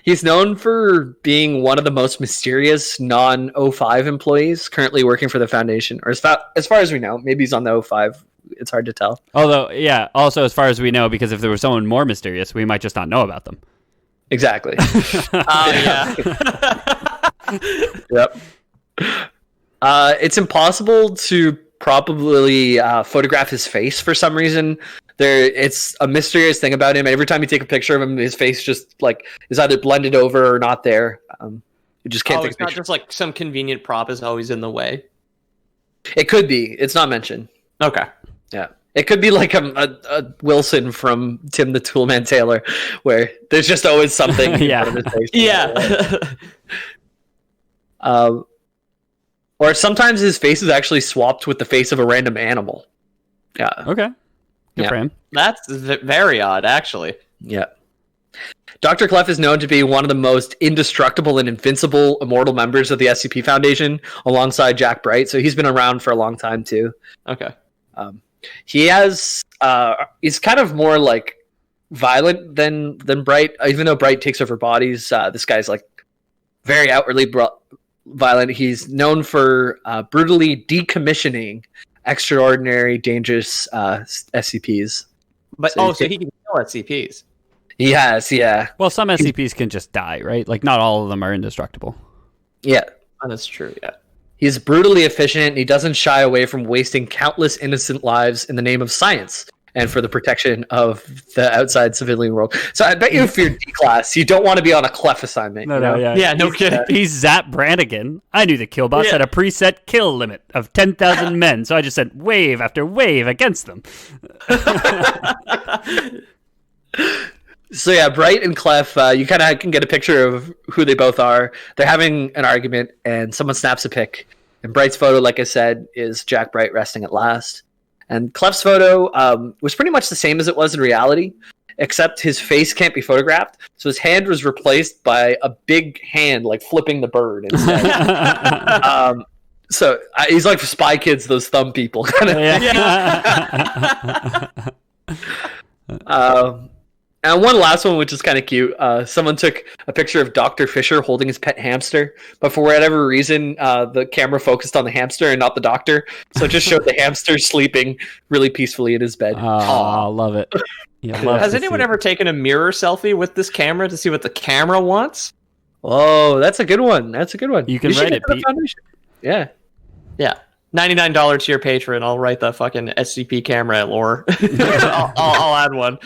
[SPEAKER 1] He's known for being one of the most mysterious non-O5 employees currently working for the Foundation, or as far as we know. Maybe he's on the O5. It's hard to tell.
[SPEAKER 2] Although, yeah, also as far as we know, because if there was someone more mysterious, we might just not know about them.
[SPEAKER 1] Exactly.
[SPEAKER 3] Yeah.
[SPEAKER 1] Yep. It's impossible to probably photograph his face for some reason. It's a mysterious thing about him. Every time you take a picture of him, his face just like is either blended over or not there. You just can't take a picture.
[SPEAKER 3] It's not just like some convenient prop is always in the way.
[SPEAKER 1] It could be. It's not mentioned.
[SPEAKER 3] Okay.
[SPEAKER 1] Yeah. It could be like a Wilson from Tim the Toolman Taylor, where there's just always something.
[SPEAKER 2] Yeah.
[SPEAKER 1] In front of his face.
[SPEAKER 3] Yeah.
[SPEAKER 1] Or sometimes his face is actually swapped with the face of a random animal. Yeah.
[SPEAKER 2] Okay. Good for him.
[SPEAKER 3] That's very odd, actually.
[SPEAKER 1] Yeah. Dr. Clef is known to be one of the most indestructible and invincible immortal members of the SCP Foundation, alongside Jack Bright. So he's been around for a long time too.
[SPEAKER 3] Okay.
[SPEAKER 1] He's kind of more like violent than Bright, even though Bright takes over bodies. This guy's like very outwardly violent. He's known for brutally decommissioning extraordinary, dangerous SCPs.
[SPEAKER 3] But so he can kill SCPs.
[SPEAKER 1] He has, yeah.
[SPEAKER 2] Well, some SCPs can just die, right? Like not all of them are indestructible.
[SPEAKER 1] Yeah,
[SPEAKER 3] that's true. Yeah.
[SPEAKER 1] He's brutally efficient. He doesn't shy away from wasting countless innocent lives in the name of science and for the protection of the outside civilian world. So I bet you if you're D-class, you don't want to be on a Clef assignment.
[SPEAKER 3] Yeah, no kidding.
[SPEAKER 2] He's Zap Brannigan. I knew the killbots had a preset kill limit of 10,000 men, so I just sent wave after wave against them.
[SPEAKER 1] So yeah, Bright and Clef, you kind of can get a picture of who they both are. They're having an argument, and someone snaps a pic. And Bright's photo, like I said, is Jack Bright resting at last. And Clef's photo was pretty much the same as it was in reality, except his face can't be photographed. So his hand was replaced by a big hand, like flipping the bird instead. So he's like for Spy Kids, those thumb people kind of. Yeah. And one last one, which is kind of cute. Someone took a picture of Dr. Fisher holding his pet hamster, but for whatever reason, the camera focused on the hamster and not the doctor. So it just showed the hamster sleeping really peacefully in his bed.
[SPEAKER 2] Oh, love it. Yeah,
[SPEAKER 3] has anyone ever taken a mirror selfie with this camera to see what the camera wants?
[SPEAKER 1] Oh, that's a good one.
[SPEAKER 2] You can write it, Pete.
[SPEAKER 1] Yeah.
[SPEAKER 3] $99 to your patron. I'll write the fucking SCP camera at lore. I'll add one.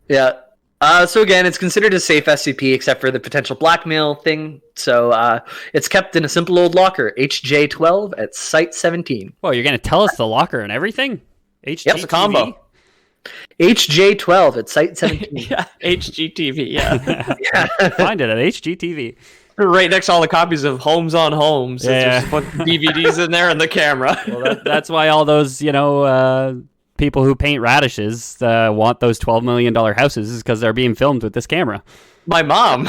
[SPEAKER 1] Yeah. So again, it's considered a safe SCP except for the potential blackmail thing. So it's kept in a simple old locker, HJ12 at Site 17.
[SPEAKER 2] Well, you're going to tell us the locker and everything?
[SPEAKER 3] Yep, it's a combo.
[SPEAKER 1] HJ12 at Site 17.
[SPEAKER 3] Yeah, HGTV, yeah.
[SPEAKER 2] Find it at HGTV.
[SPEAKER 3] Right next to all the copies of Homes on Homes. Yeah. Just put DVDs in there and the camera.
[SPEAKER 2] Well, that's why all those, people who paint radishes want those $12 million houses, is because they're being filmed with this camera.
[SPEAKER 3] My mom.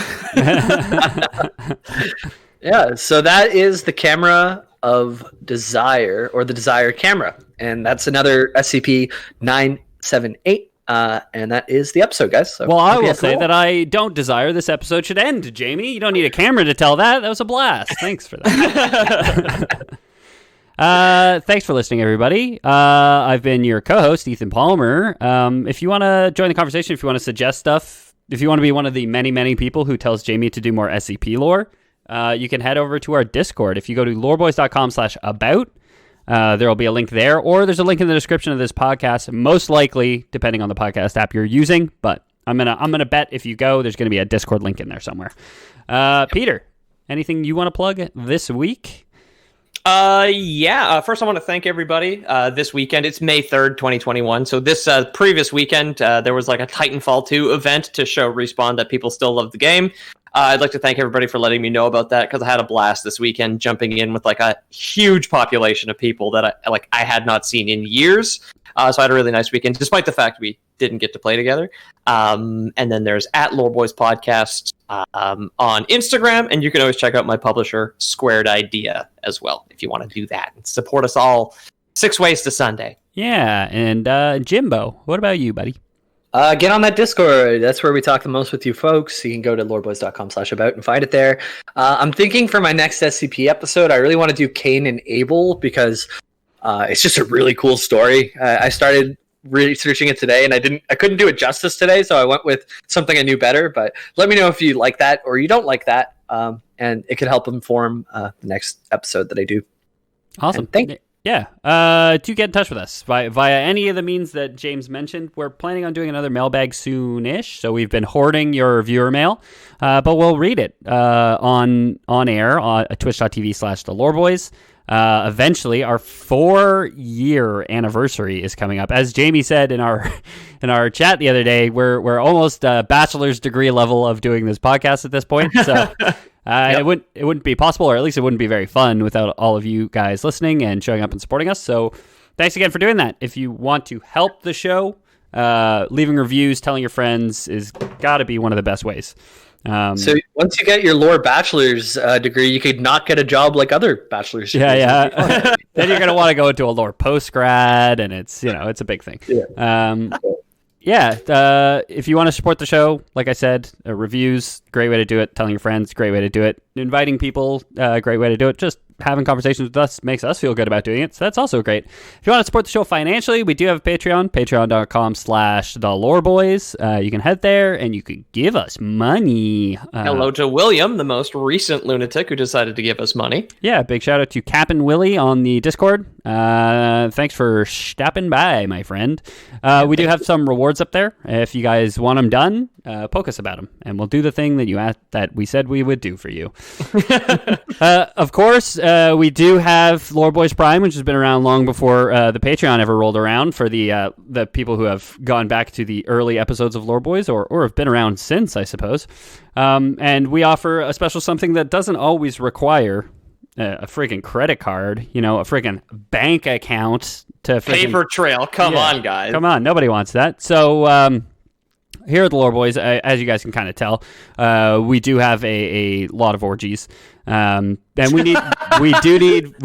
[SPEAKER 1] Yeah, so that is the Camera of Desire, or the Desire camera. And that's another SCP-978. And that is the episode, guys. So
[SPEAKER 2] well, I will say that I don't desire this episode should end, Jamie. You don't need a camera to tell that. That was a blast. Thanks for that. Thanks for listening, everybody. I've been your co-host, Ethan Palmer. If you want to join the conversation, if you want to suggest stuff, if you want to be one of the many, many people who tells Jamie to do more SCP lore, you can head over to our Discord. If you go to loreboys.com/about, there will be a link there, or there's a link in the description of this podcast, most likely, depending on the podcast app you're using, but I'm gonna bet if you go, there's going to be a Discord link in there somewhere. Peter, anything you want to plug this week?
[SPEAKER 3] First I want to thank everybody this weekend. It's May 3rd, 2021. So this previous weekend, there was like a Titanfall 2 event to show Respawn that people still love the game. I'd like to thank everybody for letting me know about that, because I had a blast this weekend jumping in with like a huge population of people that I had not seen in years. So I had a really nice weekend, despite the fact we didn't get to play together. And then there's @LoreBoys Podcast on Instagram, and you can always check out my publisher, Squared Idea, as well, if you want to do that and support us all 6 ways to Sunday.
[SPEAKER 2] Yeah, and Jimbo, what about you, buddy?
[SPEAKER 1] Get on that Discord. That's where we talk the most with you folks. You can go to loreboys.com/about and find it there. I'm thinking for my next SCP episode, I really want to do Cain and Abel, because it's just a really cool story. I started researching it today, and I couldn't do it justice today, so I went with something I knew better. But let me know if you like that or you don't like that, and it could help inform the next episode that I do.
[SPEAKER 2] Awesome.
[SPEAKER 1] And thank you.
[SPEAKER 2] Yeah. Do get in touch with us via any of the means that James mentioned. We're planning on doing another mailbag soon-ish, so we've been hoarding your viewer mail, but we'll read it on air on twitch.tv/theloreboys. Eventually, our 4-year anniversary is coming up. As Jamie said in our chat the other day, we're almost bachelor's degree level of doing this podcast at this point. So yep. It wouldn't be possible, or at least it wouldn't be very fun without all of you guys listening and showing up and supporting us. So thanks again for doing that. If you want to help the show, leaving reviews, telling your friends is got to be one of the best ways.
[SPEAKER 1] So once you get your lore bachelor's degree, you could not get a job like other bachelor's degrees.
[SPEAKER 2] Yeah. Then you're going to want to go into a lore postgrad, and it's a big thing. Yeah. If you want to support the show, like I said, reviews, great way to do it. Telling your friends, great way to do it. Inviting people, great way to do it. Just having conversations with us makes us feel good about doing it, so that's also great. If you want to support the show financially, we do have a Patreon, patreon.com/theloreboys. You can head there and you can give us money.
[SPEAKER 3] Hello to William, the most recent lunatic who decided to give us money.
[SPEAKER 2] Yeah, big shout out to Cap'n Willie on the Discord. Thanks for stopping by, my friend. We do have some rewards up there. If you guys want them done, poke us about them, and we'll do the thing that we said we would do for you. Of course, we do have Lore Boys Prime, which has been around long before the Patreon ever rolled around, for the people who have gone back to the early episodes of Lore Boys, or have been around since, I suppose. And we offer a special something that doesn't always require a freaking credit card, a freaking bank account to
[SPEAKER 3] paper trail. Come on, guys.
[SPEAKER 2] Come on, nobody wants that. So here at the Lore Boys, as you guys can kind of tell, we do have a lot of orgies, and we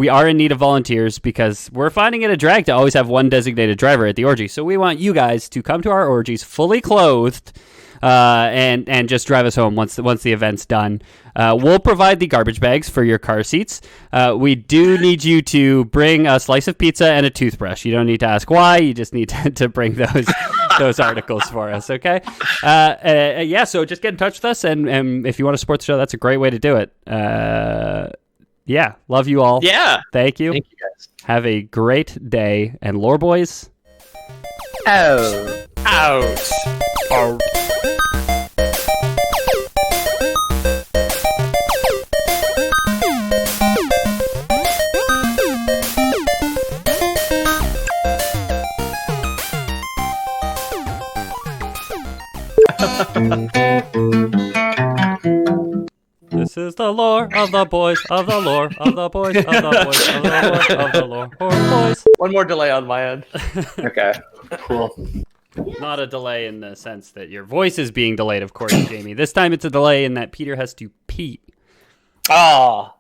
[SPEAKER 2] are in need of volunteers, because we're finding it a drag to always have one designated driver at the orgy. So we want you guys to come to our orgies fully clothed, and just drive us home once the event's done. We'll provide the garbage bags for your car seats. We do need you to bring a slice of pizza and a toothbrush. You don't need to ask why. You just need to bring those articles for us, okay? So just get in touch with us, and if you want to support the show, that's a great way to do it. Yeah, love you all.
[SPEAKER 3] Yeah.
[SPEAKER 2] Thank you.
[SPEAKER 3] Thank you, guys.
[SPEAKER 2] Have a great day. And Lore Boys?
[SPEAKER 1] Oh.
[SPEAKER 3] Out.
[SPEAKER 2] Out. This is the lore of the boys, of the lore, of the boys, of the boys, of the lore, of the lore, boys.
[SPEAKER 3] One more delay on my end.
[SPEAKER 1] Okay, cool.
[SPEAKER 2] Not a delay in the sense that your voice is being delayed, of course, Jamie. This time it's a delay in that Peter has to pee.
[SPEAKER 1] Oh,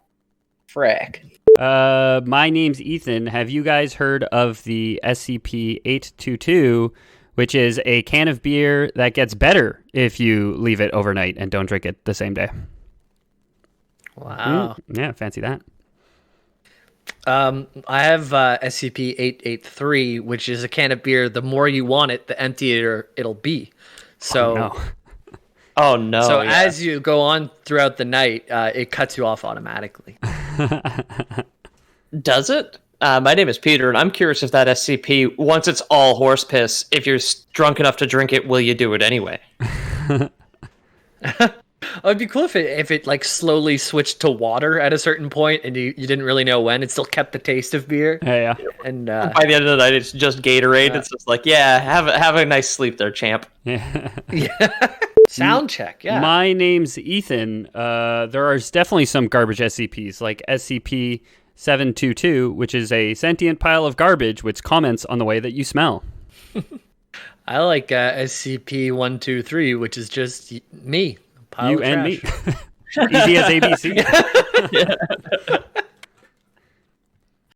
[SPEAKER 1] frick.
[SPEAKER 2] My name's Ethan. Have you guys heard of the SCP-822, which is a can of beer that gets better if you leave it overnight and don't drink it the same day?
[SPEAKER 1] Wow.
[SPEAKER 2] Yeah, fancy that.
[SPEAKER 1] I have SCP-883, which is a can of beer. The more you want it, the emptier it'll be. So,
[SPEAKER 3] oh no!
[SPEAKER 1] So as you go on throughout the night, it cuts you off automatically.
[SPEAKER 3] Does it? My name is Peter, and I'm curious if that SCP, once it's all horse piss, if you're drunk enough to drink it, will you do it anyway?
[SPEAKER 1] Oh, it'd be cool if it like slowly switched to water at a certain point, and you didn't really know when. It still kept the taste of beer.
[SPEAKER 2] Yeah.
[SPEAKER 1] And
[SPEAKER 3] by the end of the night, it's just Gatorade. It's just like, yeah, have a nice sleep there, champ.
[SPEAKER 2] Yeah.
[SPEAKER 1] Sound check. Yeah.
[SPEAKER 2] My name's Ethan. There are definitely some garbage SCPs, like SCP-722, which is a sentient pile of garbage which comments on the way that you smell.
[SPEAKER 1] I like SCP-123, which is just me.
[SPEAKER 2] You and me. Easy as ABC.
[SPEAKER 3] Yeah.